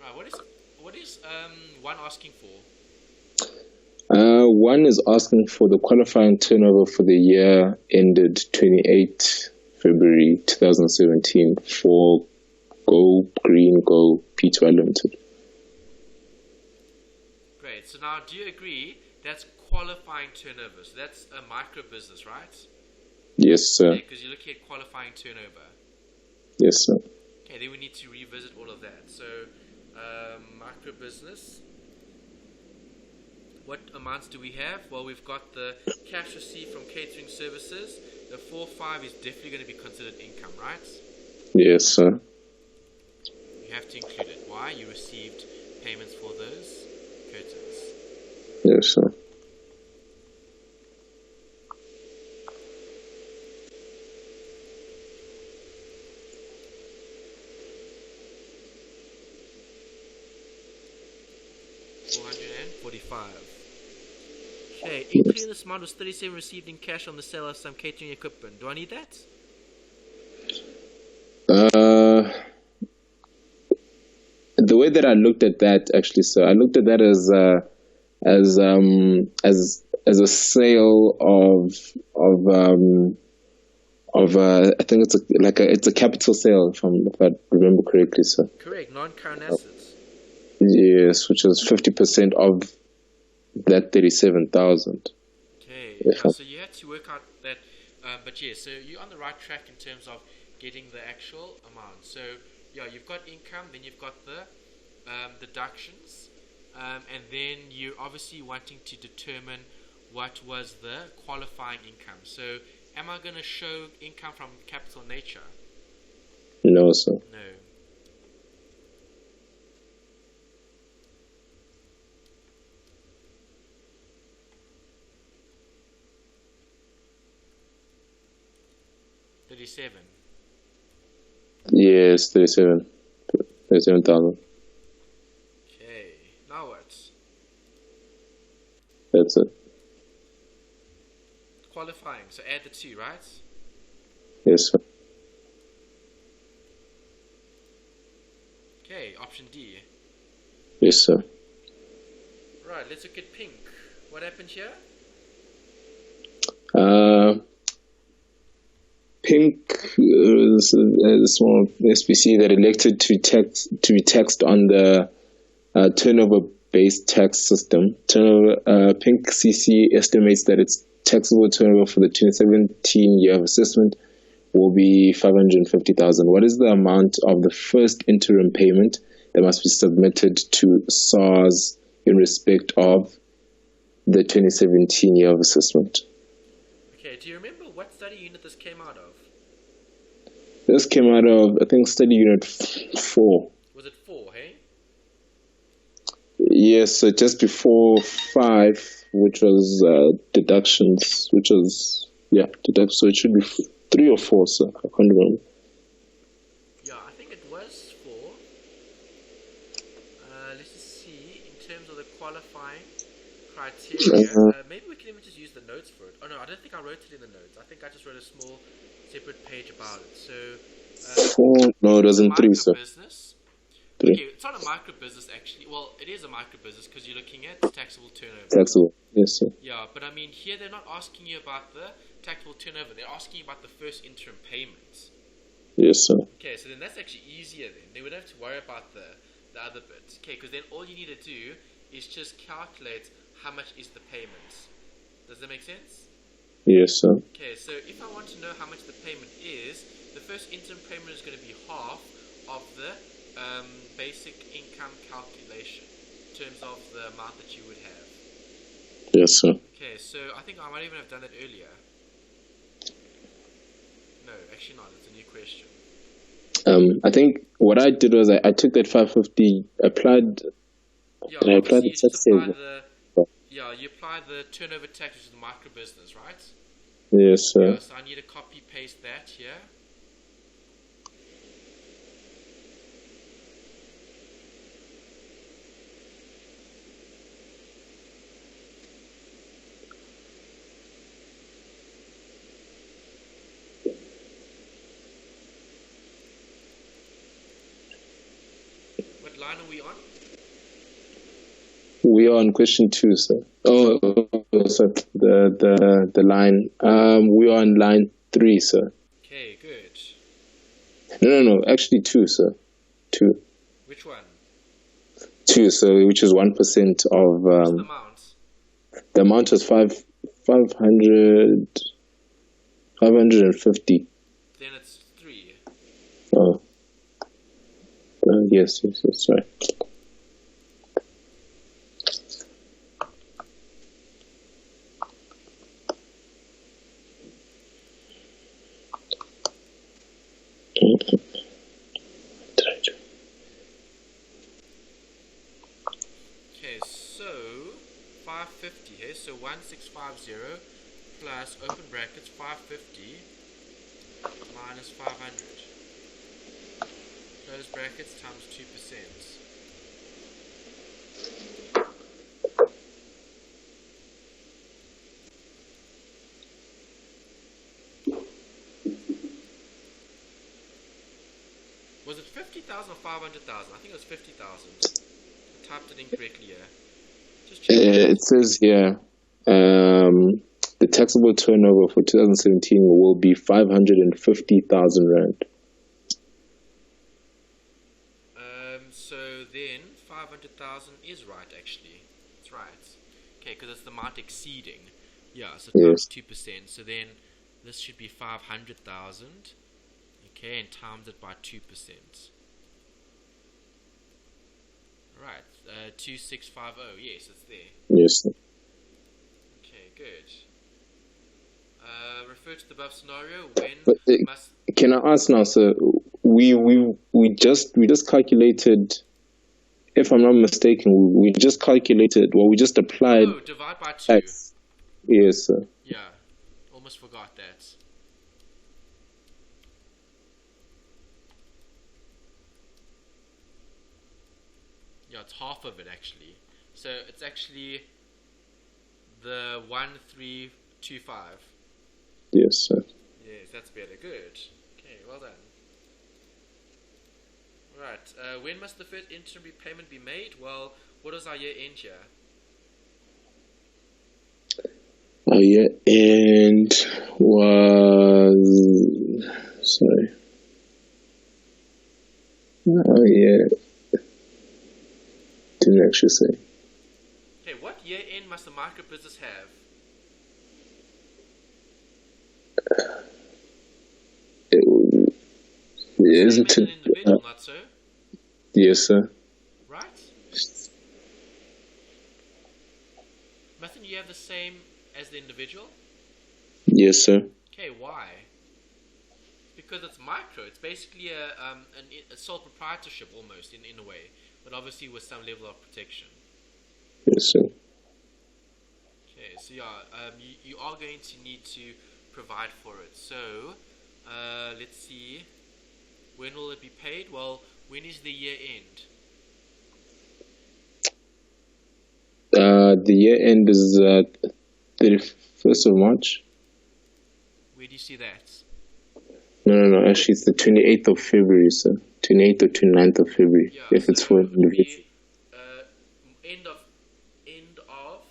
Right. What is one asking for? One is asking for the qualifying turnover for the year ended 28 February 2017 for Go Green Go P2I Limited. Great. So now, do you agree that's qualifying turnover? So that's a micro business, right? Yes, sir. Because you're looking at qualifying turnover. Yes, sir. Okay, then we need to revisit all of that. So, micro business. What amounts do we have? Well, we've got the cash received from catering services. The 4.5 is definitely going to be considered income, right? Yes, sir. You have to include it. Why? You received payments for those curtains. Yes, sir. $445. Okay, including this amount was 37 received in cash on the sale of some catering equipment. Do I need that? The way that I looked at that, actually, sir, I looked at that as a sale of I think it's a capital sale, if I remember correctly, sir. Correct, non-current assets. Yes, which is 50% of that 37,000. Okay, Yeah. yeah, so you had to work out that, but yeah, so you're on the right track in terms of getting the actual amount. So yeah, you've got income, then you've got the deductions, and then you're obviously wanting to determine what was the qualifying income. So am I going to show income from capital nature? No, sir. No. 37. Yes, 37,000. Okay, now what? That's it. Qualifying, so add the 2, right? Yes, sir. Okay, option D. Yes, sir. Right, let's look at pink. What happened here? Pink is a small SPC that elected to be taxed on the turnover-based tax system. Pink CC estimates that its taxable turnover for the 2017 year of assessment will be 550,000. What is the amount of the first interim payment that must be submitted to SARS in respect of the 2017 year of assessment? Okay, do you remember what study unit this came out of? This came out of, I think, study unit 4. Was it 4, hey? Yes, so just before 5, which was deductions, which was, deductions. So it should be 3 or 4, so I can't remember. Yeah, I think it was 4. Let's just see, in terms of the qualifying criteria, maybe we can even just use the notes for it. Oh no, I don't think I wrote it in the notes. I think I just wrote a small separate page about it. So 4, no, it wasn't 3, sir. Business. 3. Okay, it's not a micro business actually. Well, it is a micro business because you're looking at taxable turnover. Taxable, yes, sir. Yeah, but I mean here they're not asking you about the taxable turnover. They're asking you about the first interim payments. Yes, sir. Okay, so then that's actually easier then. They would have to worry about the other bit. Okay, because then all you need to do is just calculate how much is the payments. Does that make sense? Yes, sir. Okay, so if I want to know how much the payment is, the first interim payment is going to be half of the basic income calculation in terms of the amount that you would have. Yes, sir. Okay, so I think I might even have done that earlier. No, actually not. It's a new question. I think what I did was I took that 550, applied. Yeah, I applied the tax saving. You apply the turnover tax, which is the micro business, right? Yes, sir. Yeah, so I need to copy paste that here. What line are we on? We are on question 2, sir. Oh, sorry. The line. We are on line 3, sir. Okay, good. No. Actually 2, sir. 2. Which one? 2, so which is 1% of. What's the amount? The amount was 550. Then it's 3. Oh. Yes, sorry. Okay, so 550 here, so 1650 plus open brackets 550 minus 500. Close brackets times 2%. Was it 50,000 or 500,000? I think it was 50,000. I typed it incorrectly here. Just check. It says here, the taxable turnover for 2017 will be 550,000 rand. So then 500,000 is right actually. It's right. Okay, because it's the amount exceeding. Yeah, so times 2%. So then this should be 500,000. Okay, and times it by 2%. Right, 2650. Yes, it's there. Yes. Okay, good. Refer to the above scenario when must. Can I ask now, sir? We just calculated. If I'm not mistaken, we just calculated. Well, we just applied. Oh, divide by 2. Tax. Yes, sir. Yeah, almost forgot that. Yeah, it's half of it actually. So it's actually the 1325. Yes, sir. Yes, that's better. Good. Okay, well done. Right. When must the first interim repayment be made? Well, what is our year end here? Our year end was, sorry. Oh yeah, didn't actually say. Okay, what year end must the micro business have? Isn't Same as an it? individual, not so? Yes, sir. Right? Mustn't you have the same as the individual? Yes, sir. Okay, why? Because it's micro. It's basically a sole proprietorship almost in a way, but obviously with some level of protection. Yes, sir. Okay, so yeah, you are going to need to provide for it. So let's see. When will it be paid? Well, when is the year end? The year end is 31st of March. Where do you see that? No. Actually, it's the 28th of February, sir. 28th or 29th of February, Yeah, if it's for an it would individual. be end of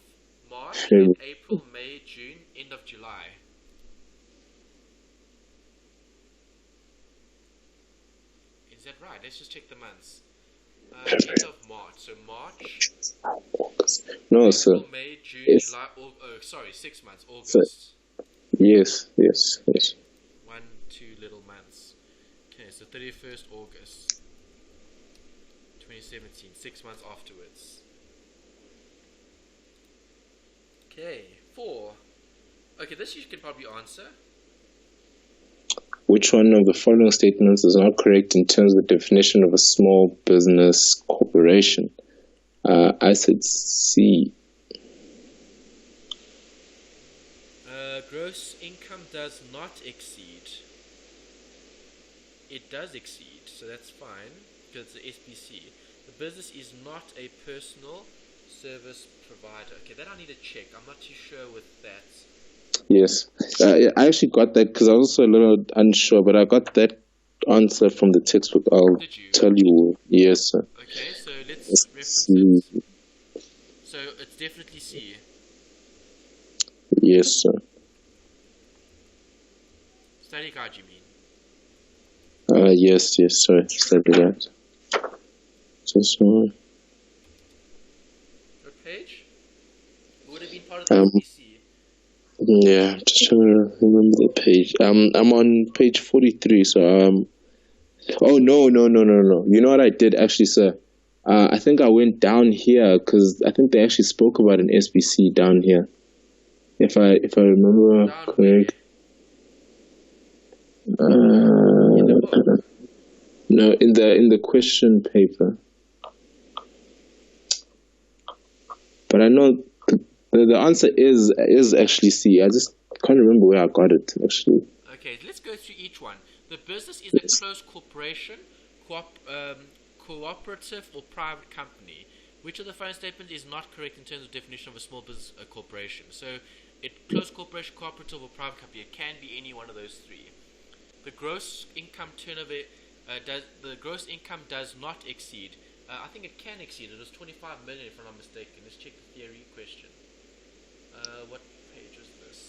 March, then February. April, May, June, end of July. Is that right? Let's just check the months. End of March. So March, No, April, sir. May, June, Yes. July. Oh, sorry, 6 months. Sir. August. Yes. 1, 2 little months. Okay, so 31st August 2017, 6 months afterwards. Okay, 4. Okay, this you can probably answer. Which one of the following statements is not correct in terms of the definition of a small business corporation? I said C. Gross income does not exceed. It does exceed, so that's fine because it's the SBC. The business is not a personal service provider. Okay, that I need to check. I'm not too sure with that. Yes. I actually got that because I was also a little unsure, but I got that answer from the textbook. I'll Did you? tell you. Yes, sir. Okay, so let's reference C. it. So it's definitely C. Yes, sir. Study guide, you mean? Yes, sorry. Sorry for that. So, What page? It would have been part of the SBC. yeah, just trying to remember the page. I'm on page 43, so, oh, no. You know what I did, actually, sir? I think I went down here, because I think they actually spoke about an SBC down here. If I remember Down correct. In the book. No, in the question paper. But I know the answer is actually C. I just can't remember where I got it, actually. Okay, let's go through each one. The business is a closed corporation, cooperative or private company. Which of the following statements is not correct in terms of definition of a small business corporation? So, closed corporation, cooperative or private company. It can be any one of those three. The gross income turnover the gross income does not exceed. I think it can exceed. It was 25 million, if I'm not mistaken. Let's check the theory question. What page was this?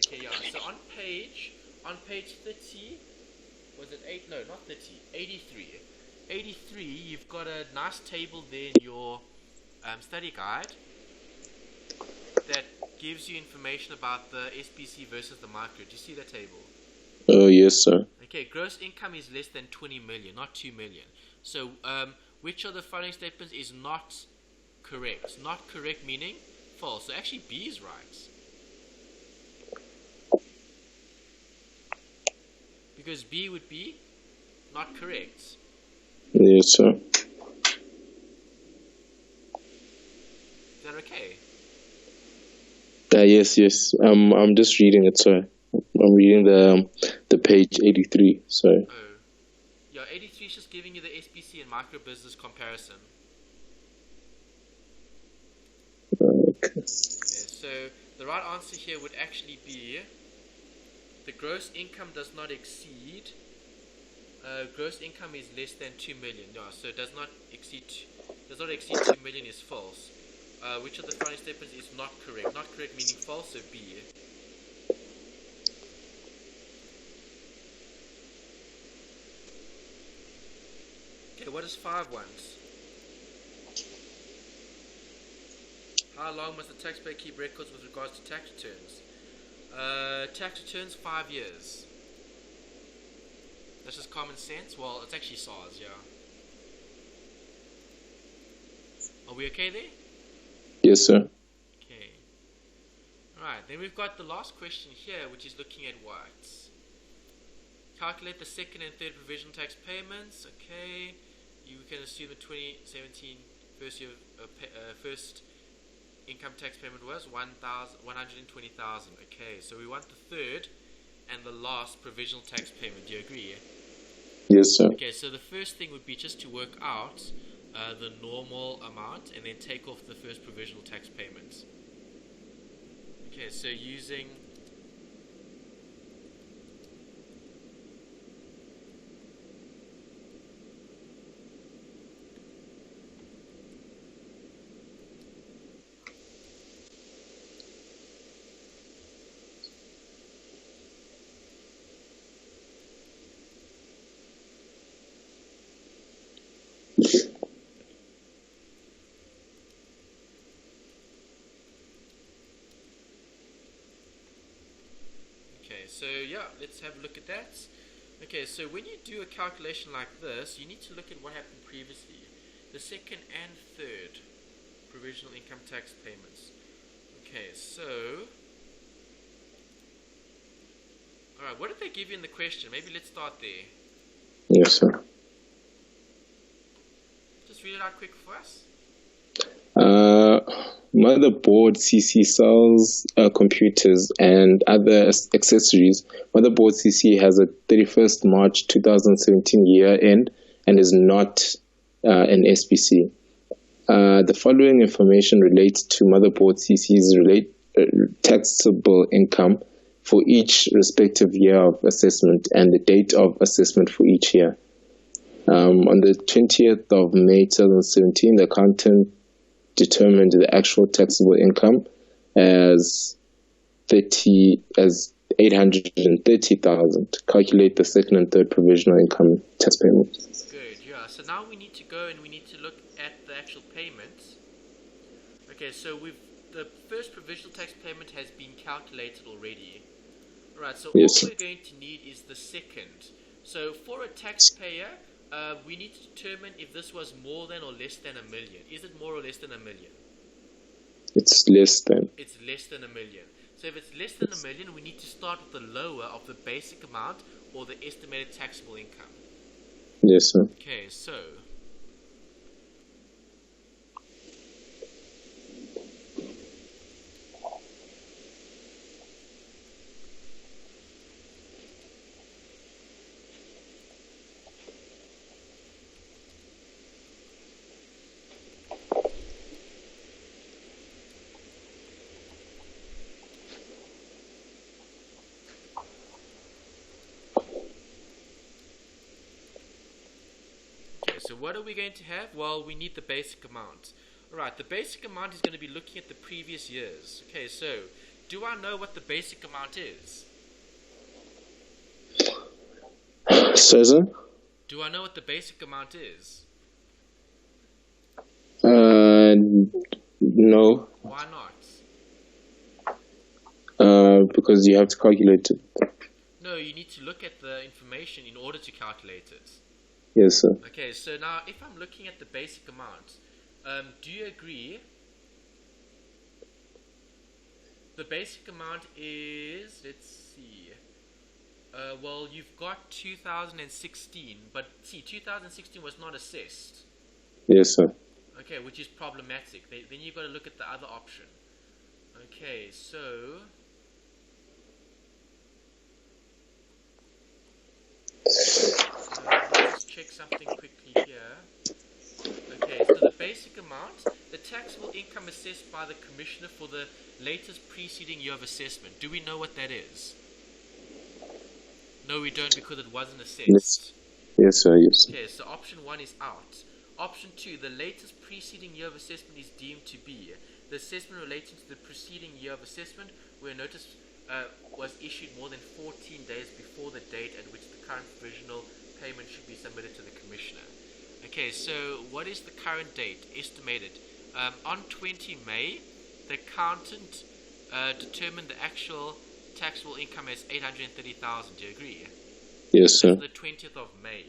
Okay, yeah. So on page 30, was it 8? No, not 30. 83. 83. You've got a nice table there in your study guide that gives you information about the SBC versus the micro. Do you see that table? Oh, yes, sir. Okay, gross income is less than 20 million, not 2 million. So, which of the following statements is not correct? Not correct meaning false. So actually B is right. Because B would be not correct. Yes, sir. Is that okay? Yes. I'm just reading it, sir. I'm reading the page 83. Sorry. Oh, yeah, 83 is just giving you the SBC and micro business comparison. Okay. So the right answer here would actually be the gross income does not exceed. Gross income is less than 2 million. Yeah, so does not exceed 2 million is false. Which of the following statements is not correct? Not correct meaning false, so B. Okay, what is 5 ones? How long must the taxpayer keep records with regards to tax returns? Tax returns 5 years. That's just common sense. Well, it's actually SARS, yeah. Are we okay there? Yes, sir. Okay. Alright, then we've got the last question here, which is looking at what? Calculate the second and third provisional tax payments. Okay. You can assume the 2017 first income tax payment was 120,000. Okay, so we want the third and the last provisional tax payment. Do you agree? Yes, sir. Okay, so the first thing would be just to work out the normal amount and then take off the first provisional tax payments. Okay, so using so yeah, let's have a look at that. Okay, so when you do a calculation like this, you need to look at what happened previously. The second and third provisional income tax payments. Okay, so alright, what did they give you in the question? Maybe let's start there. Yes, sir. Just read it out quick for us. Motherboard, CC cells, computers, and other accessories. Motherboard CC has a 31st March 2017 year end and is not an SBC. The following information relates to motherboard CC's taxable income for each respective year of assessment and the date of assessment for each year. On the 20th of May 2017, the accountant determined the actual taxable income as 830,000. Calculate the second and third provisional income tax payments. Good, yeah. So now we need to go and we need to look at the actual payments. Okay, so the first provisional tax payment has been calculated already. Alright, so yes, all we're going to need is the second. So for a taxpayer, we need to determine if this was more than or less than $1 million. Is it more or less than $1 million? It's less than. It's less than $1 million. So if it's less than $1 million, we need to start with the lower of the basic amount or the estimated taxable income. Yes, sir. Okay, so what are we going to have? Well, we need the basic amount. Alright, the basic amount is going to be looking at the previous years. Okay, so do I know what the basic amount is? Sir? Do I know what the basic amount is? No. Why not? Because you have to calculate it. No, you need to look at the information in order to calculate it. Yes, sir. Okay, so now if I'm looking at the basic amount, do you agree? The basic amount is, let's see, well, you've got 2016, but see, 2016 was not assessed. Yes, sir. Okay, which is problematic. Then you've got to look at the other option. Okay, so let's check something quickly here. Okay, so the basic amount, the taxable income assessed by the Commissioner for the latest preceding year of assessment. Do we know what that is? No, we don't, because it wasn't assessed. Yes. Yes, sir. Yes. Okay, so option 1 is out. Option 2, the latest preceding year of assessment is deemed to be the assessment relating to the preceding year of assessment where notice was issued more than 14 days before the date at which the current provisional payment should be submitted to the Commissioner. Okay, so what is the current date estimated? On 20 May, the accountant determined the actual taxable income as 830,000. Do you agree? Yes, sir. The 20th of May.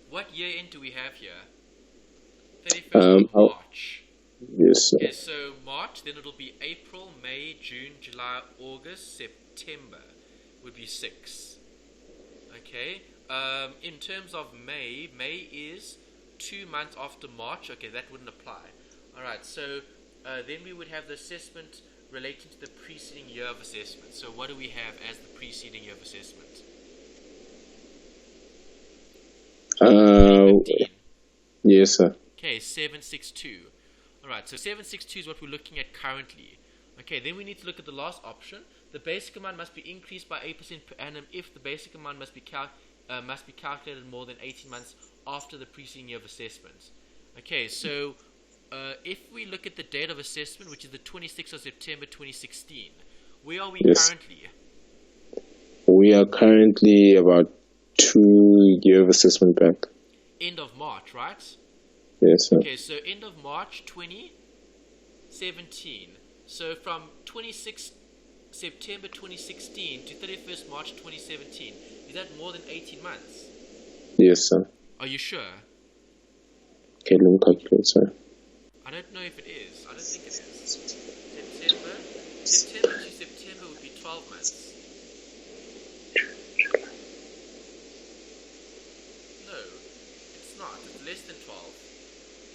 What year end do we have here? 31st of March. Yes, sir. Okay, so March, then it'll be April, May, June, July, August, September would be 6. Okay, in terms of May, May is 2 months after March. Okay, that wouldn't apply. Alright, so then we would have the assessment relating to the preceding year of assessment. So what do we have as the preceding year of assessment? Yes, sir. Okay, 762. Alright, so 762 is what we're looking at currently. Okay, then we need to look at the last option. The basic amount must be increased by 8% per annum if the basic amount must be calculated more than 18 months after the preceding year of assessment. Okay, so if we look at the date of assessment, which is the 26th of September 2016, where are we currently? We are currently about 2 year of assessment back. End of March, right? Yes, sir. Okay, so end of March 2017. So from 26th September 2016 to 31st March 2017, is that more than 18 months? Yes, sir. Are you sure? Okay, let me calculate, sir. I don't know if it is. I don't think it is. September to September would be 12 months. No, it's not. It's less than 12.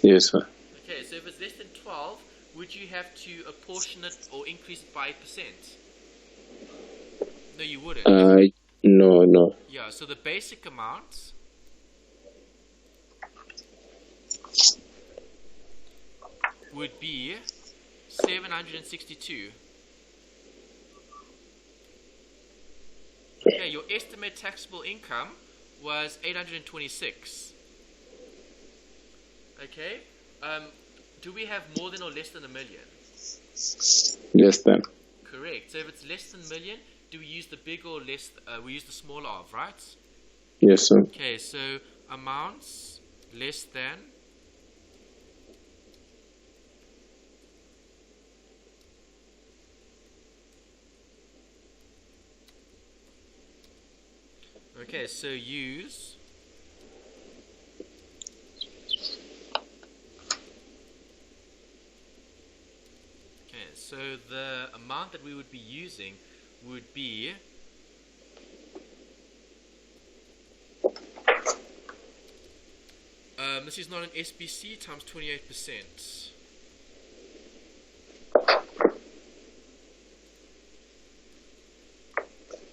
Yes, sir. Okay, so if it's less than 12, would you have to apportion it or increase it by 8%? No, you wouldn't. No. Yeah, so the basic amount would be 762. Okay, your estimate taxable income was 826. Okay, do we have more than or less than $1 million? Less than. Correct. So if it's less than $1 million, do we use the big or less? We use the smaller of, right? Yes, sir. Okay, so amounts less than okay, so use so the amount that we would be using would be this is not an SBC times 28%.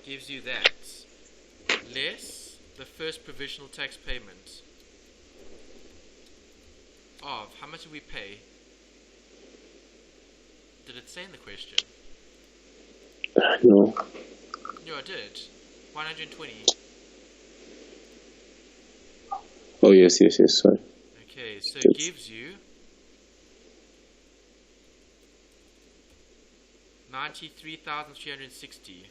Gives you that less the first provisional tax payment of how much did we pay? Did it say in the question? No. No, I did. 120. Oh, yes, sorry. Okay, so it gives you 93,360.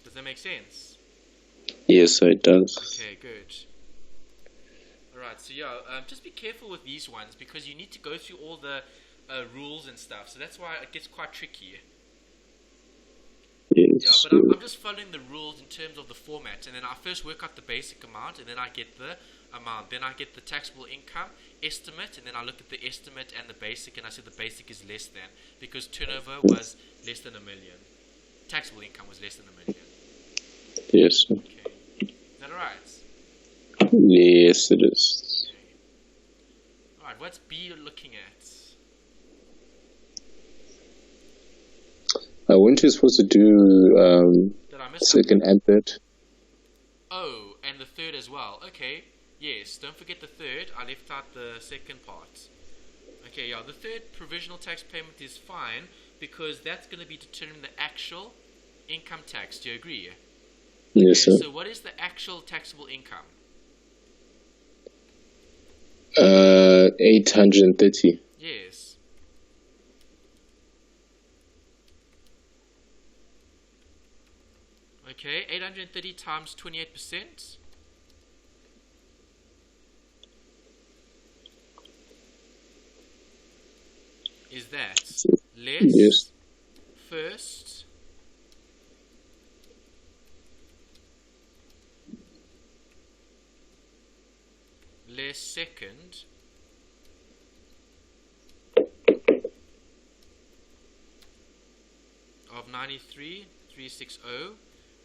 Does that make sense? Yes, sir, it does. Okay, good. Alright, so yeah, just be careful with these ones because you need to go through all the rules and stuff, so that's why it gets quite tricky. Yes. Yeah, but I'm just following the rules in terms of the format, and then I first work out the basic amount, and then I get the amount, then I get the taxable income estimate, and then I look at the estimate and the basic, and I say the basic is less than, because turnover was less than $1 million. Taxable income was less than $1 million. Yes, sir. Okay. Is that alright? Yes, it is. Okay. Alright, what's B you're looking at? Weren't you supposed to do... Did I missed So you something. can add that. Oh, and the third as well. Okay, yes, don't forget the third. I left out the second part. Okay, yeah, the third provisional tax payment is fine because that's going to be determining the actual income tax. Do you agree? Yes, Okay, sir. so what is the actual taxable income? 830. Yes. Okay, 830 times 28%. Is that Yes. less first less second of 93,360.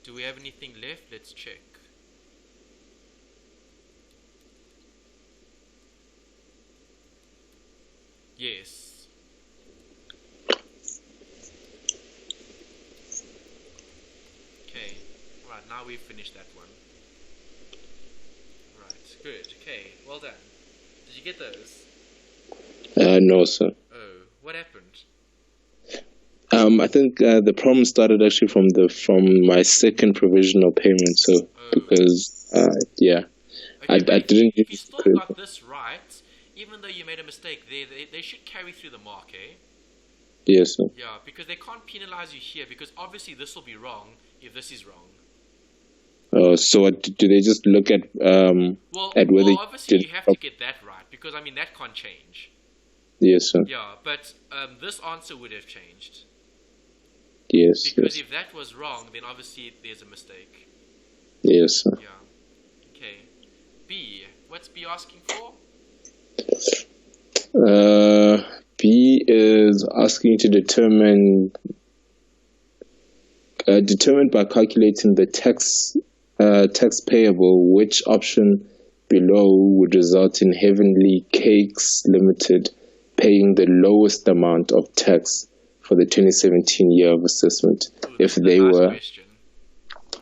Do we have anything left? Let's check. Yes. Okay. Right, now we've finished that one. Right, good. Okay, well done. Did you get those? No, sir. Oh, what happened? I think the problem started actually from my second provisional payment. So because yeah, Okay, I but didn't if you use still credit. got this right, even though you made a mistake, they should carry through the mark, eh? Yes, sir. Yeah, because they can't penalize you here because obviously this will be wrong if this is wrong. So what, do they just look at whether Well, obviously you have to get that right because I mean that can't change. Yes, sir. Yeah, but this answer would have changed Yes. because Yes. if that was wrong, then obviously there's a mistake. Yes, sir. Yeah. Okay. B. What's B asking for? B is asking to determined by calculating the tax payable, which option below would result in Heavenly Cakes Limited paying the lowest amount of tax for the 2017 year of assessment if they were Question.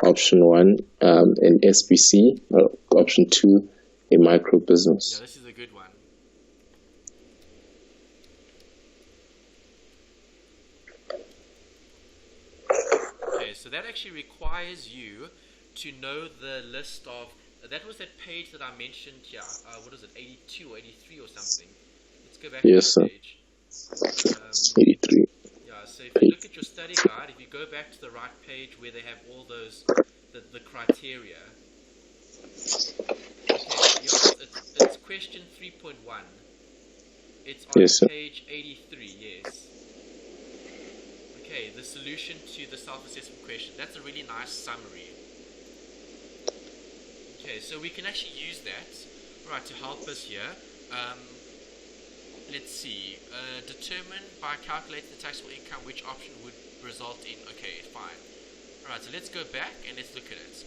option 1 an SBC, or option 2 a micro Yeah, business. this is a good one. Okay, so that actually requires you to know the list of. That was that page that I mentioned here. What is it, 82 or 83 or something? Let's go back Yes, to sir. the page. 83. Yeah, so if you look at your study guide, if you go back to the right page where they have all those, the criteria. Okay, yeah, it's question 3.1. It's on Yes, sir. page 83, yes. Okay, the solution to the self-assessment question. That's a really nice summary. Okay, so we can actually use that, right, to help us here. Let's see. Determine by calculating the taxable income which option would result in. Okay, fine. Alright, so let's go back and let's look at it.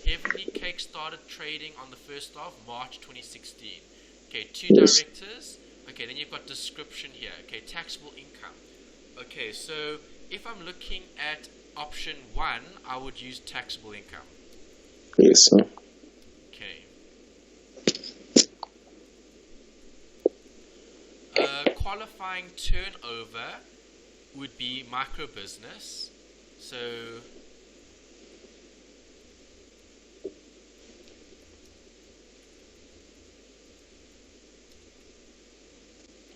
Heavenly Cake started trading on the 1st of March 2016. Okay, 2 Yes. directors. Okay, then you've got description here. Okay, taxable income. Okay, so if I'm looking at option 1, I would use taxable income. Yes, sir. Okay. Qualifying turnover would be micro business. So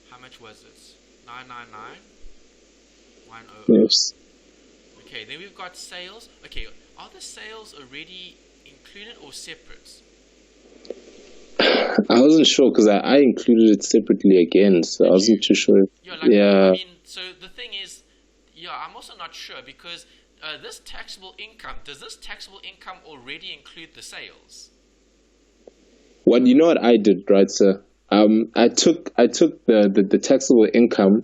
how much was it? 999,100. Yes. Okay, then we've got sales. Okay, are the sales already included or separate? I wasn't sure because I included it separately again, so I wasn't too sure. Yeah, like, Yeah. I mean, so the thing is, yeah, I'm also not sure because this taxable income, does this taxable income already include the sales? What you know what I did, right, sir? I took the taxable income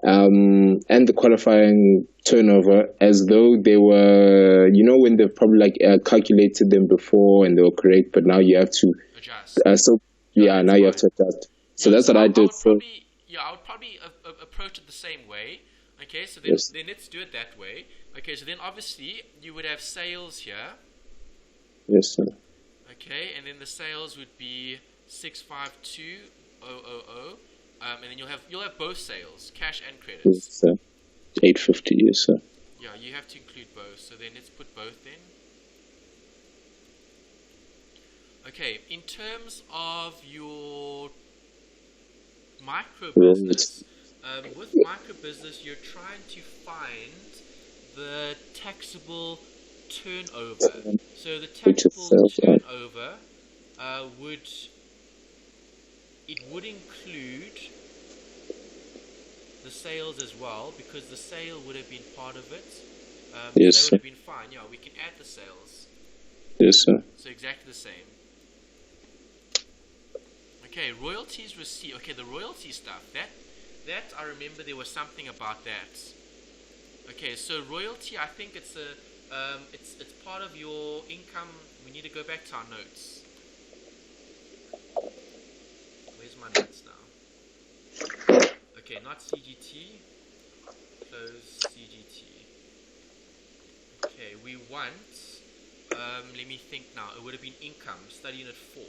and the qualifying turnover as though they were, when they've probably like calculated them before and they were correct, but now you have to Adjust. now you have to adjust. So Yeah, that's what I did. I would probably approach it the same way. Okay, so Yes. then let's do it that way. Okay, so then obviously you would have sales here. Yes, sir. Okay, and then the sales would be 652,000. And then you'll have both sales, cash and Yes, credits. sir. 850. Yes, sir. Yeah, you have to include both. So then let's put both in. Okay, in terms of your micro business, with micro business, you're trying to find the taxable turnover. So the taxable turnover would include the sales as well, because the sale would have been part of it. Yes, that sir. would have been fine. Yeah, we can add the sales. Yes, sir. So exactly the same. Okay, royalties received. Okay, the royalty stuff. That I remember there was something about that. Okay, so royalty. I think it's part of your income. We need to go back to our notes. Where's my notes now? Okay, not CGT. Close CGT. Okay, we want. Let me think now. It would have been income. Study unit 4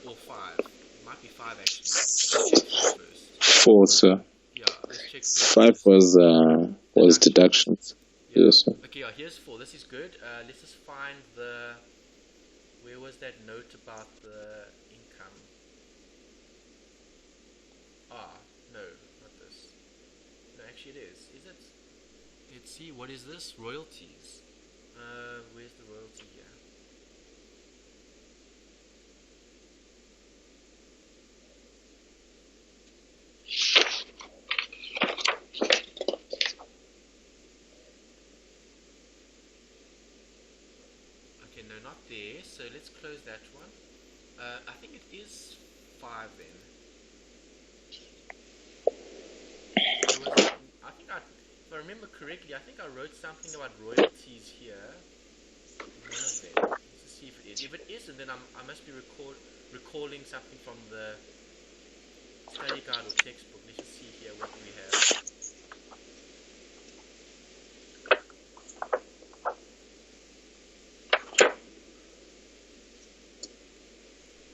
or 5. It might be 5 actually. Let's check 4 first. 4, sir. Yeah, let's check 5 was deductions. Yeah. Yes, sir. Okay, yeah, here's 4. This is good. Let's just find where was that note about the income? No, not this. No, actually it is. Is it? Let's see, what is this? Royalties. Where's the royalty here? Okay, no, not there. So let's close that one. I think it is 5 then. If I remember correctly, I think I wrote something about royalties here. One of them. Let's see if it is. If it isn't, then I must be recalling something from the study guide or textbook. Let's just see here what we have.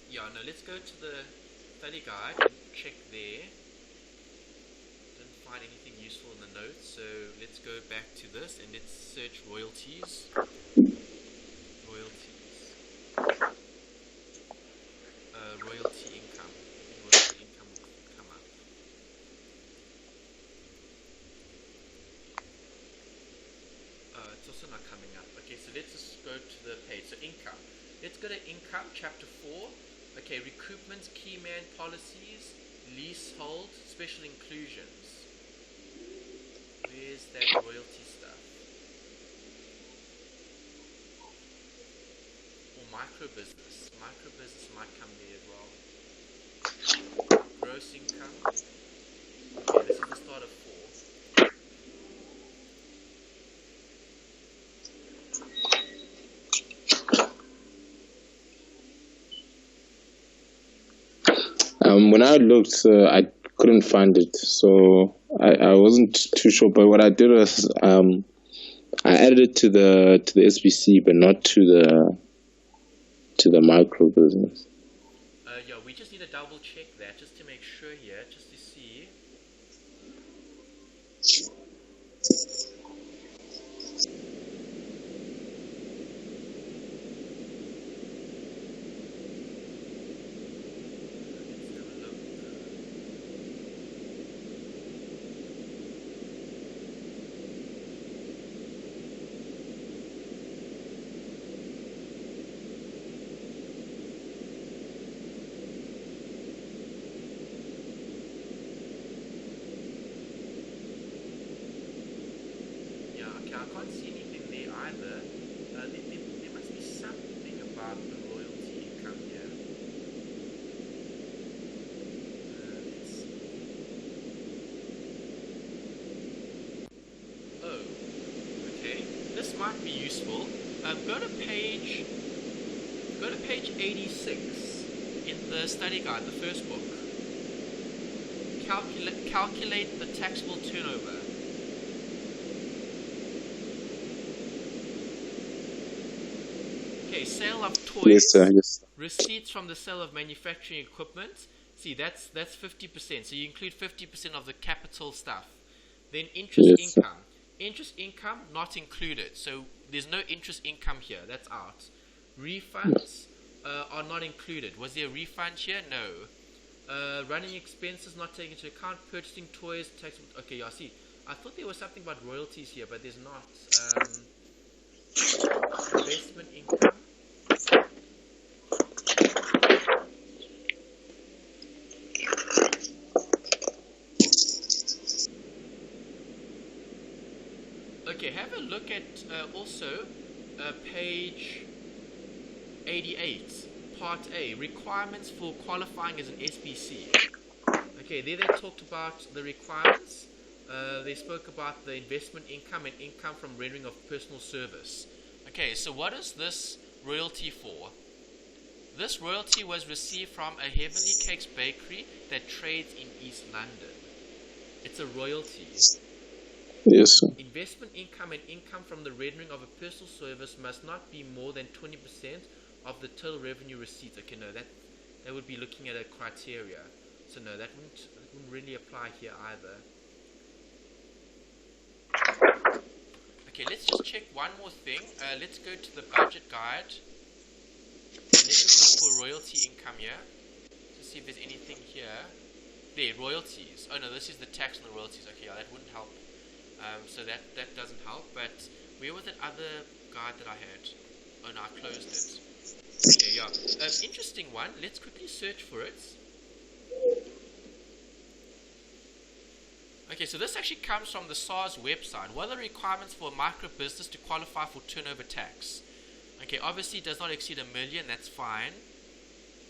Yeah, no, let's go to the study guide and check there. Didn't find anything useful in the notes, so let's go back to this and let's search royalties. Royalty income. Royalty income will come up. It's also not coming up. Okay, so let's just go to the page. So income. Let's go to income, chapter 4. Okay, recoupments, key man policies, leasehold, special inclusions. Where's that royalty stuff? Or micro business. Micro business might come there as well. Gross income. Okay, this is the start of 4. When I looked, I couldn't find it, so I wasn't too sure. But what I did was I added it to the SBC, but not to the micro business. Yeah, we just need to double check that just to make sure here, just to see. I can't see anything there either. There must be something about the royalty income here. Let's see. Oh, okay. This might be useful. Go to page 86 in the study guide, the first book. Calculate the taxable turnover. Okay, sale of toys. Yes, sir. Yes. Receipts from the sale of manufacturing equipment. See, that's 50%. So you include 50% of the capital stuff. Then interest Yes, sir. income. Interest income not included. So there's no interest income here. That's out. Refunds are not included. Was there a refund here? No. Running expenses not taken into account. Purchasing toys. Tax. Okay, yeah. See, I thought there was something about royalties here, but there's not. Investment income. Okay, have a look at also page 88, part A, requirements for qualifying as an SBC. Okay, there they talked about the requirements. They spoke about the investment income and income from rendering of personal service. Okay, so what is this royalty for? This royalty was received from a Heavenly Cakes bakery that trades in East London. It's a royalty. Yes, sir. Investment income and income from the rendering of a personal service must not be more than 20% of the total revenue receipts. Okay, no, that would be looking at a criteria. So no, that wouldn't really apply here either. Okay, let's just check one more thing. Let's go to the budget guide. And let's just look for royalty income here. To see if there's anything here. There, royalties. Oh no, this is the tax on the royalties. Okay, yeah, that wouldn't help. So that doesn't help. But where was that other guide that I had? Oh no, I closed it. Okay, yeah. Interesting one. Let's quickly search for it. Okay, so this actually comes from the SARS website. What are the requirements for a micro business to qualify for turnover tax? Okay, obviously it does not exceed $1 million. That's fine.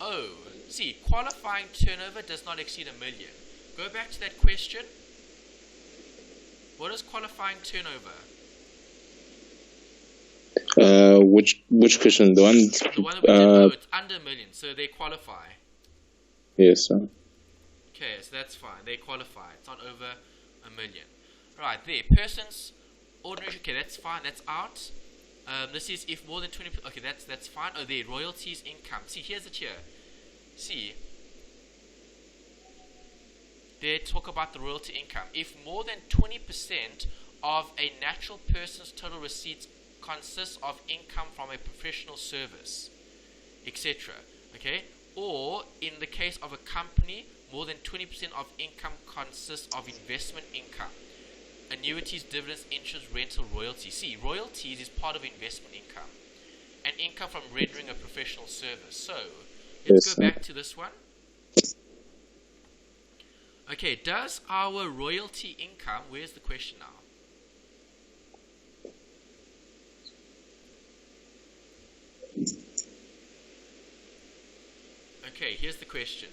Oh, see, qualifying turnover does not exceed $1 million. Go back to that question. What is qualifying turnover? Which question? The one that we did know, it's under $1 million, so they qualify. Yes, sir. Okay, so that's fine. They qualify. It's not over $1 million. Right, there. Persons, ordinary, okay, that's fine. That's out. This is if more than 20%. Okay, that's fine. Oh, there. Royalties, income. See, here's it here. See. They talk about the royalty income. If more than 20% of a natural person's total receipts consists of income from a professional service, etc. Okay? Or, in the case of a company, more than 20% of income consists of investment income. Annuities, dividends, interest, rental, royalties. See, royalties is part of investment income. And income from rendering a professional service. So, let's go back to this one. Okay, does our royalty income, where's the question now? Okay, here's the question.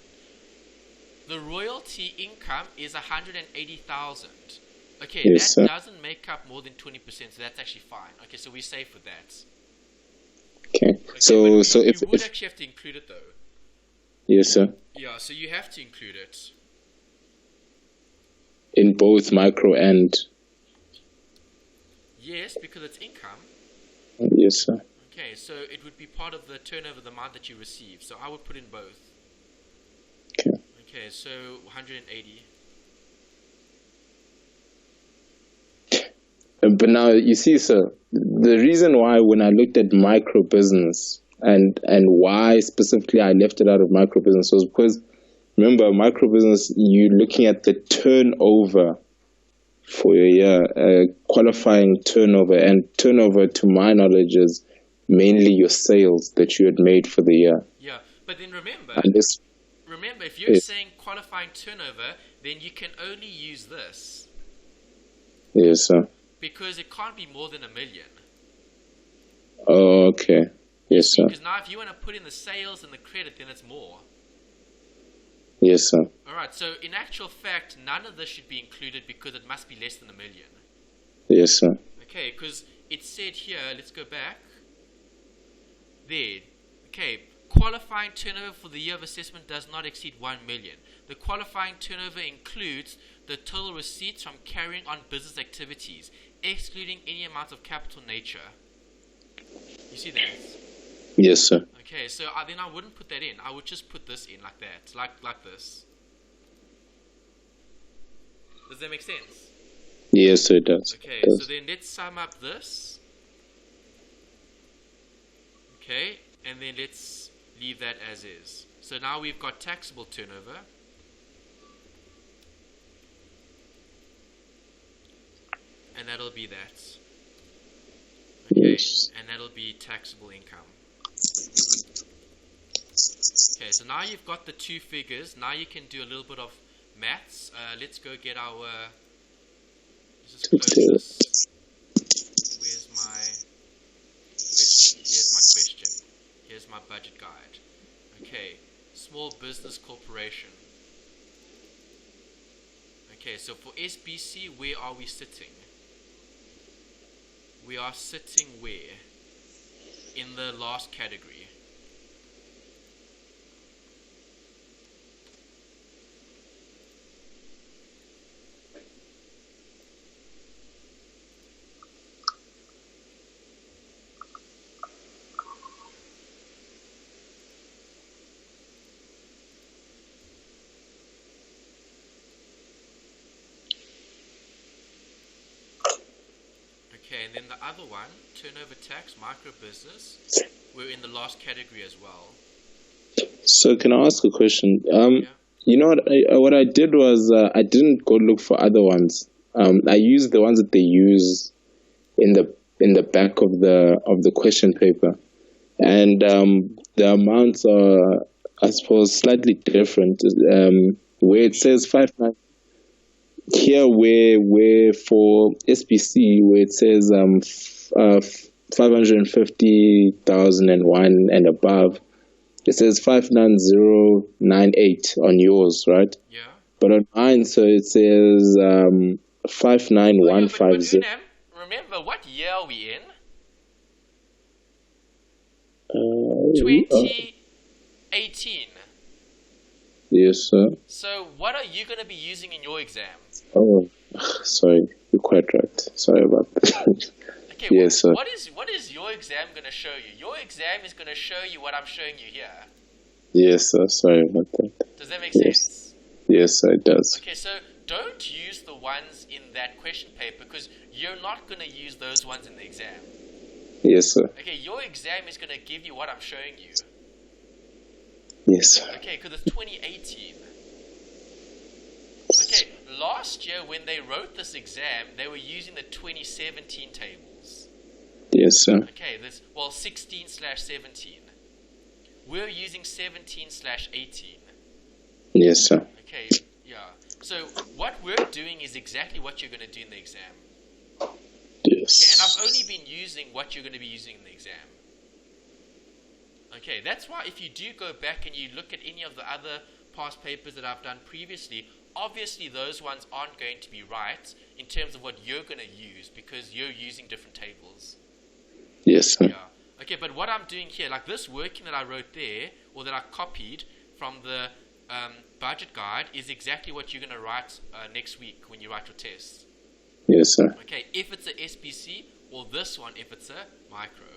The royalty income is 180,000. Okay, yes, that sir. doesn't make up more than 20%, so that's actually fine. Okay, so we're safe with that. Okay. So You would actually have to include it though. Yes, sir. Yeah, so you have to include it. In both micro and. Yes, because it's income. Yes, sir. Okay, so it would be part of the turnover, the amount that you receive. So I would put in both. Okay. Okay, so 180. But now you see, sir, the reason why when I looked at micro business and why specifically I left it out of micro business was because remember micro business you're looking at the turnover for your year, qualifying turnover, and turnover to my knowledge is mainly your sales that you had made for the year. Yeah, but then remember, if you're saying qualifying turnover, then you can only use this. Yes, sir. Because it can't be more than $1 million. Oh, okay. Yes, sir. Because now if you want to put in the sales and the credit, then it's more. Yes, sir. Alright, so in actual fact, none of this should be included because it must be less than $1 million. Yes, sir. Okay, because it said here, let's go back. There. Okay, qualifying turnover for the year of assessment does not exceed 1 million. The qualifying turnover includes the total receipts from carrying on business activities, excluding any amount of capital nature. You see that? Yes, sir. Okay, so then I wouldn't put that in. I would just put this in like that, like this. Does that make sense? Yes, sir, it does. Okay, It so does. then let's sum up this. Okay, and then let's leave that as is. So now we've got taxable turnover. And that'll be that. Okay, Yes. and that'll be taxable income. Okay, so now you've got the two figures. Now you can do a little bit of maths. Let's go get our... let's just close this. Where's my question? Here's my question. Here's my budget guide. Okay, small business corporation. Okay, so for SBC, where are we sitting? We are sitting where? In the last category. Okay, and then the other one, turnover tax, micro business, we're in the last category as well. So can I ask a question? Yeah. You know what I did was I didn't go look for other ones. I used the ones that they use in the back of the question paper, and the amounts are, I suppose, slightly different. Where it says 5.9 here, where for SBC, where it says 550,001 and above, it says 59098 on yours, right? Yeah. But on mine, so it says 59150. But Unam, remember, what year are we in? 2018. Yes, sir. So what are you going to be using in your exam? Oh, sorry. You're quite right. Sorry about that. Okay, yes, sir. what is your exam going to show you? Your exam is going to show you what I'm showing you here. Yes, sir. Sorry about that. Does that make sense? Yes, sir, it does. Okay, so don't use the ones in that question paper because you're not going to use those ones in the exam. Yes, sir. Okay, your exam is going to give you what I'm showing you. Yes, sir. Okay, because it's 2018. Okay, last year when they wrote this exam, they were using the 2017 tables. Yes, sir. Okay, 16/17. We're using 17/18. Yes, sir. Okay, yeah. So what we're doing is exactly what you're going to do in the exam. Yes. Okay, and I've only been using what you're going to be using in the exam. Okay, that's why if you do go back and you look at any of the other past papers that I've done previously, obviously those ones aren't going to be right in terms of what you're going to use because you're using different tables. Yes, sir. Yeah. Okay, but what I'm doing here, like this working that I wrote there, or that I copied from the budget guide, is exactly what you're going to write next week when you write your tests. Yes, sir. Okay, if it's a SBC, or this one if it's a micro.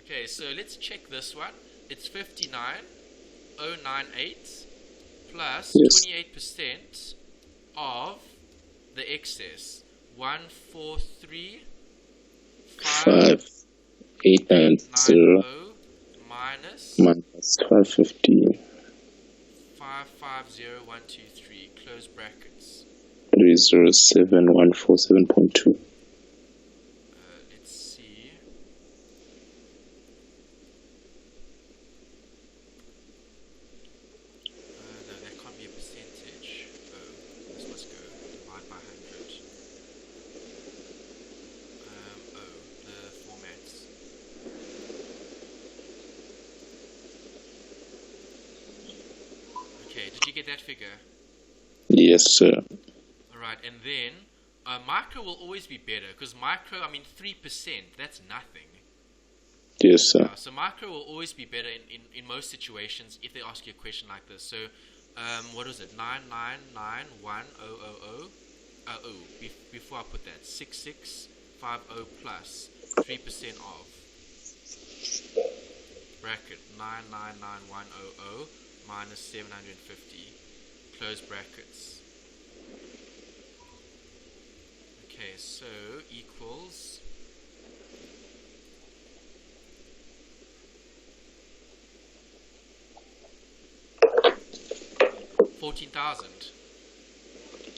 Okay, so let's check this one. It's 59,098 plus Yes. 28% of the excess. 143,590 minus minus 550 550,123. Close brackets. 307,147.2. Let's see. No, that can't be a percentage. Oh, this must go divide by 100. The formats. Okay, did you get that figure? Yes, sir. Alright, and then micro will always be better because micro, 3%, that's nothing. Yes, sir. So micro will always be better in most situations if they ask you a question like this. So, what was it? 9991000. Before I put that, 6650 plus 3% of. bracket 999100 minus 750, close brackets. Okay, so equals 14,000.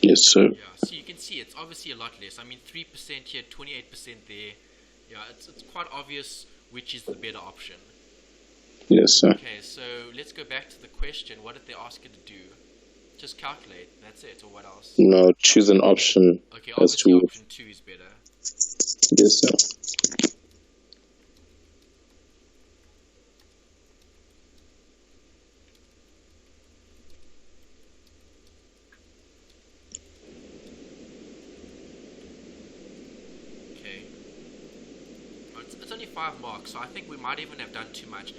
Yes, sir. Yeah, so you can see it's obviously a lot less. I mean, 3% here, 28% there. Yeah, it's quite obvious which is the better option. Yes, sir. Okay, so let's go back to the question. What did they ask you to do? Just calculate. That's it, or what else? No, choose an option. Okay, obviously option 2 is better. Yes, sir. It's only 5 marks, so I think we might even have done too much.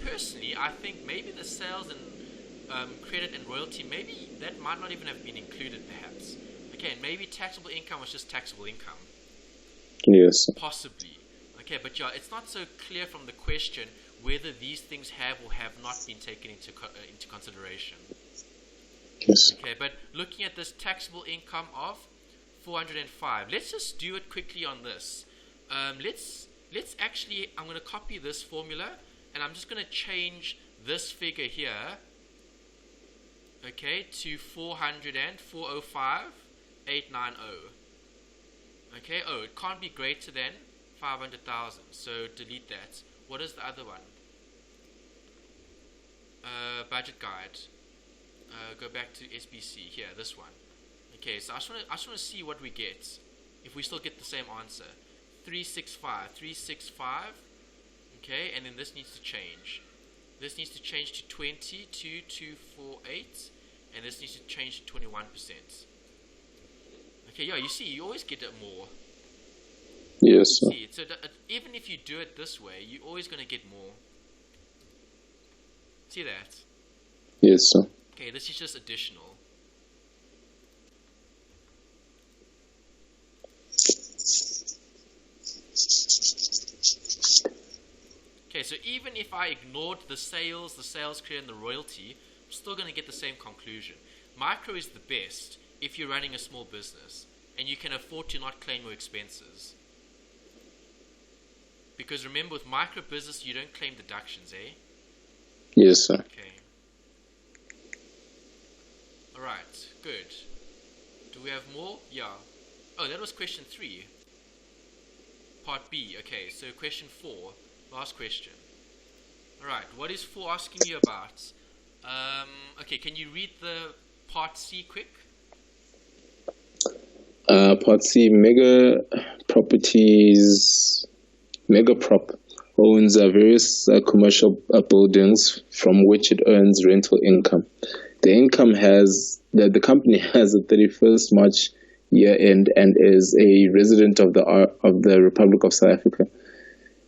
Personally, I think maybe the sales and credit and royalty, maybe that might not even have been included, perhaps. Okay, and maybe taxable income was just taxable income. Yes. Possibly. Okay, but yeah, it's not so clear from the question whether these things have or have not been taken into consideration. Yes. Okay, but looking at this taxable income of 405, let's just do it quickly on this. Let's actually, I'm going to copy this formula and I'm just going to change this figure here, okay, to 405,890. Okay, oh, it can't be greater than 500,000, so delete that. What is the other one? Budget guide. Go back to SBC here, this one. Okay, so I just want to see what we get. If we still get the same answer. 365, okay, and then this needs to change. This needs to change to 20,2248, and this needs to change to 21%. Okay, yeah, you see, you always get it more. Yes, sir. See, so even if you do it this way, you're always going to get more. See that? Yes, sir. Okay, this is just additional. Okay, so even if I ignored the sales credit, and the royalty, I'm still going to get the same conclusion. Micro is the best if you're running a small business and you can afford to not claim your expenses. Because remember, with micro business, you don't claim deductions, eh? Yes, sir. Okay. Alright, good. Do we have more? Yeah. Oh, that was question 3. Part B. Okay, so question 4. Last question. Alright, what is 4 asking you about? Okay, can you read the part C quick? Part C, Mega Properties, Megaprop owns various commercial buildings from which it earns rental income. The company has a 31st March year end and is a resident of the Republic of South Africa.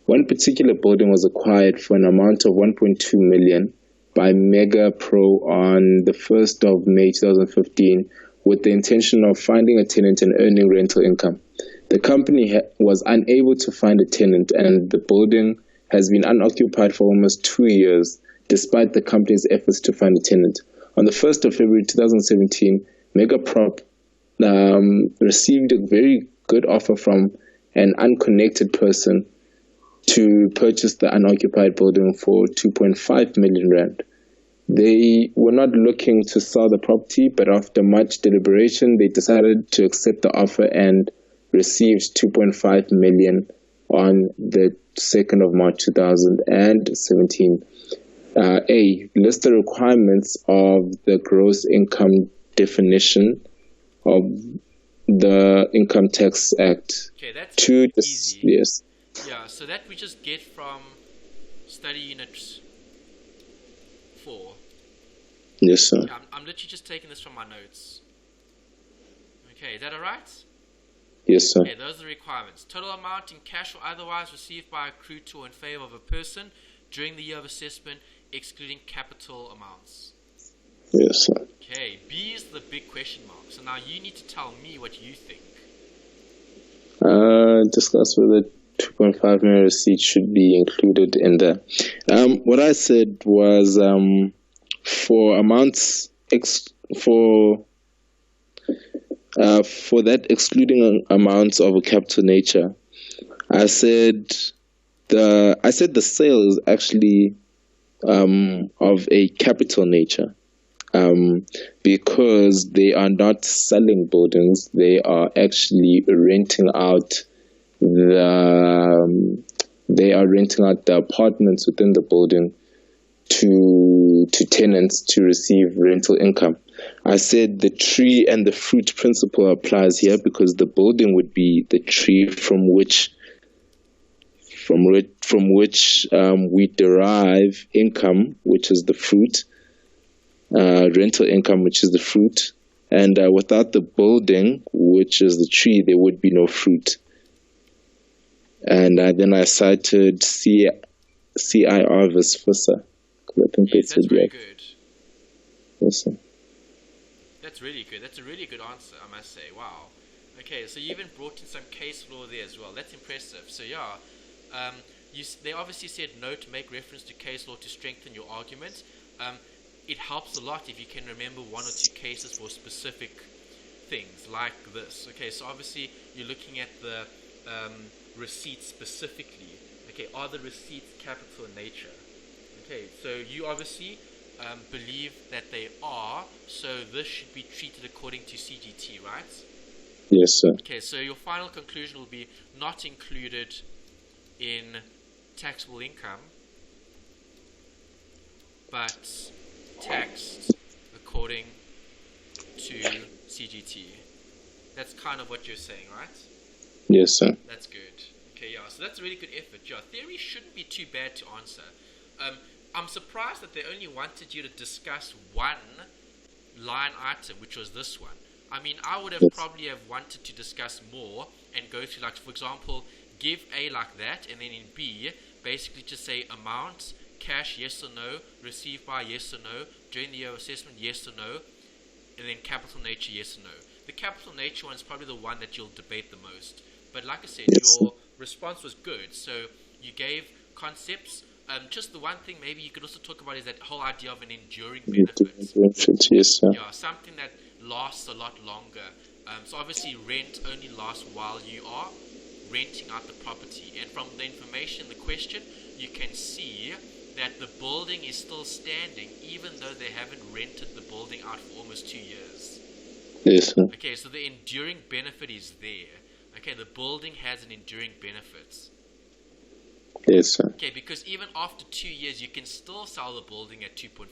One particular building was acquired for an amount of 1.2 million by Mega Pro on the 1st of May 2015 with the intention of finding a tenant and earning rental income. The company was unable to find a tenant and the building has been unoccupied for almost 2 years despite the company's efforts to find a tenant. On the 1st of February 2017, Megaprop received a very good offer from an unconnected person to purchase the unoccupied building for 2.5 million rand. They were not looking to sell the property, but after much deliberation, they decided to accept the offer and received 2.5 million on the 2nd of March 2017. A, list the requirements of the gross income definition of the Income Tax Act. Okay, that's easy. Yes. Yeah, so that we just get from study unit 4. Yes, sir. Yeah, I'm literally just taking this from my notes. Okay, is that alright? Yes, sir. Okay, those are the requirements. Total amount in cash or otherwise received by accrued to or in favor of a person during the year of assessment, excluding capital amounts. Yes, sir. Okay, B is the big question mark. So now you need to tell me what you think. Discuss whether 2.5 million receipts should be included in there. What I said was for amounts for that excluding amounts of a capital nature, I said the sale is actually of a capital nature, because they are not selling buildings; they are actually renting out the apartments within the building to tenants to receive rental income. I said the tree and the fruit principle applies here because the building would be the tree from which we derive income, which is the fruit, rental income, which is the fruit, and without the building, which is the tree, there would be no fruit. And then I cited CIR versus FISA. I think yes, that's very good. Yes, sir. That's really good. That's a really good answer, I must say. Wow. Okay, so you even brought in some case law there as well. That's impressive. So yeah, they obviously said no to make reference to case law to strengthen your argument. It helps a lot if you can remember one or two cases for specific things like this. Okay, so obviously you're looking at the receipts specifically. Okay, are the receipts capital in nature? Okay, so you obviously believe that they are, so this should be treated according to CGT, right? Yes, sir. Okay, so your final conclusion will be not included in taxable income, but taxed according to CGT. That's kind of what you're saying, right? Yes, sir. That's good. Okay, yeah, so that's a really good effort. Yeah, theory shouldn't be too bad to answer. I'm surprised that they only wanted you to discuss one line item, which was this one. I mean, I would have probably have wanted to discuss more and go to, like, for example, give A like that, and then in B, basically just say amount, cash, yes or no, received by, yes or no, during the year of assessment, yes or no, and then capital nature, yes or no. The capital nature one is probably the one that you'll debate the most. But like I said, your response was good. So you gave concepts. Just the one thing maybe you could also talk about is that whole idea of an enduring benefit. Yes, sir. Yeah, something that lasts a lot longer. So obviously rent only lasts while you are renting out the property. And from the information in the question, you can see that the building is still standing even though they haven't rented the building out for almost 2 years. Yes, sir. Okay, so the enduring benefit is there. Okay, the building has an enduring benefit. Yes, sir. Okay, because even after 2 years, you can still sell the building at 2.5.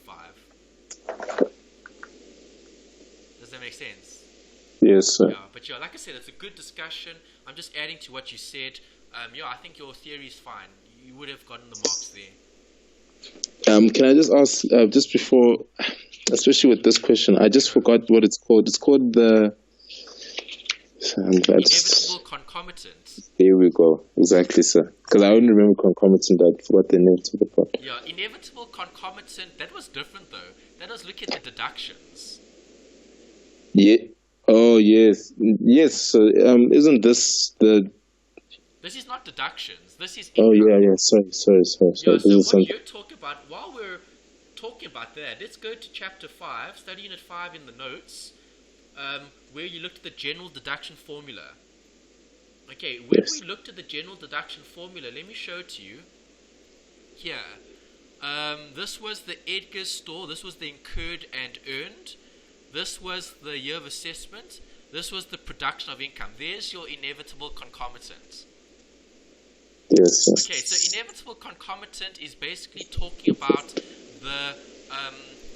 Does that make sense? Yes, sir. Yeah, but yeah, like I said, it's a good discussion. I'm just adding to what you said. Yeah, I think your theory is fine. You would have gotten the marks there. Can I just ask, just before, especially with this question, I just forgot what it's called. It's called the... Inevitable concomitant. There we go. Exactly, sir. Because I only remember concomitant. I forgot the name to the part. Yeah, inevitable concomitant. That was different though. That was looking at the deductions. Yeah. Oh yes, yes. So, isn't this the? This is not deductions. This is income. Oh yeah. Sorry. Yeah, so what you're talking about, while we're talking about that, let's go to chapter 5, study unit 5 in the notes, where you looked at the general deduction formula. Okay, when we looked at the general deduction formula, let me show it to you. Here. This was the Edgar's store. This was the incurred and earned. This was the year of assessment. This was the production of income. There's your inevitable concomitant. Yes. Okay, so inevitable concomitant is basically talking about the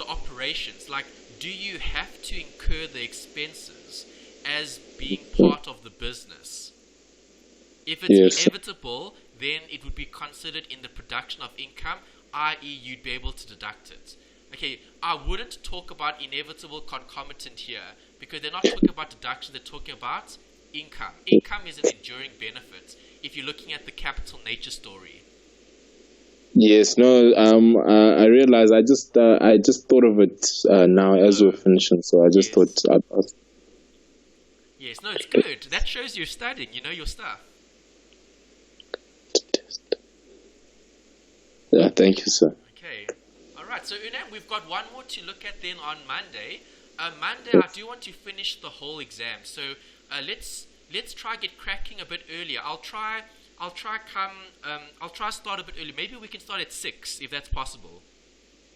operations. Like, do you have to incur the expenses as being part of the business? If it's inevitable, then it would be considered in the production of income, i.e. you'd be able to deduct it. Okay, I wouldn't talk about inevitable concomitant here because they're not talking about deduction, they're talking about income. Income is an enduring benefit if you're looking at the capital nature story. Yes, no, I realized I just thought of it now as we're finishing, so I just thought Yes, no, it's good. That shows you're studying, you know your stuff. Yeah, thank you, sir. Okay. All right. So, Unam, we've got one more to look at then on Monday. Monday, I do want to finish the whole exam. So, let's try get cracking a bit earlier. I'll try start a bit early. Maybe we can start at 6 if that's possible.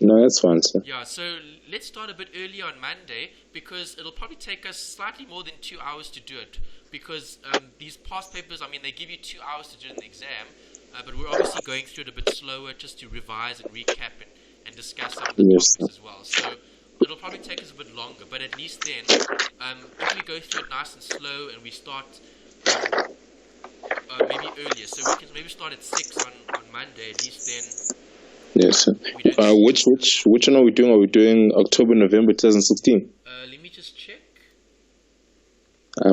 No, that's fine, sir. Yeah, so let's start a bit earlier on Monday because it'll probably take us slightly more than 2 hours to do it because these past papers, I mean, they give you 2 hours to do it in the exam, but we're obviously going through it a bit slower just to revise and recap and discuss some of the topics as well. So it'll probably take us a bit longer, but at least then, if we go through it nice and slow and we start maybe earlier, so we can maybe start at 6 on Monday, at least then. Yes, sir. Which one are we doing? Are we doing October, November 2016? Let me just check.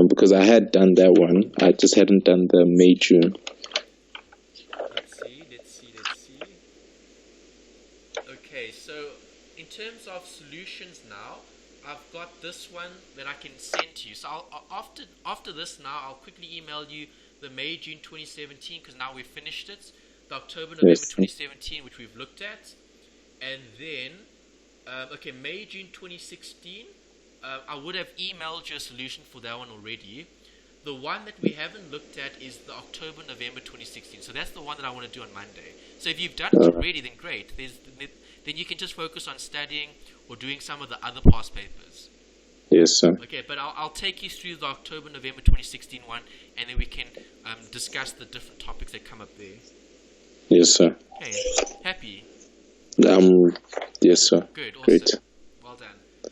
Because I had done that one. I just hadn't done the May, June. Let's see. Okay, so in terms of solutions now, I've got this one that I can send to you. So after this now, I'll quickly email you the May, June 2017 because now we've finished it. The October, November 2017, which we've looked at, and then May, June 2016. I would have emailed you a solution for that one already. The one that we haven't looked at is the October, November 2016. So that's the one that I want to do on Monday. So if you've done it already, then great. Then you can just focus on studying or doing some of the other past papers. Yes, sir. Okay, but I'll take you through the October, November 2016 one, and then we can discuss the different topics that come up there. Yes, sir. Okay, happy? Yes, sir. Good, awesome. Great.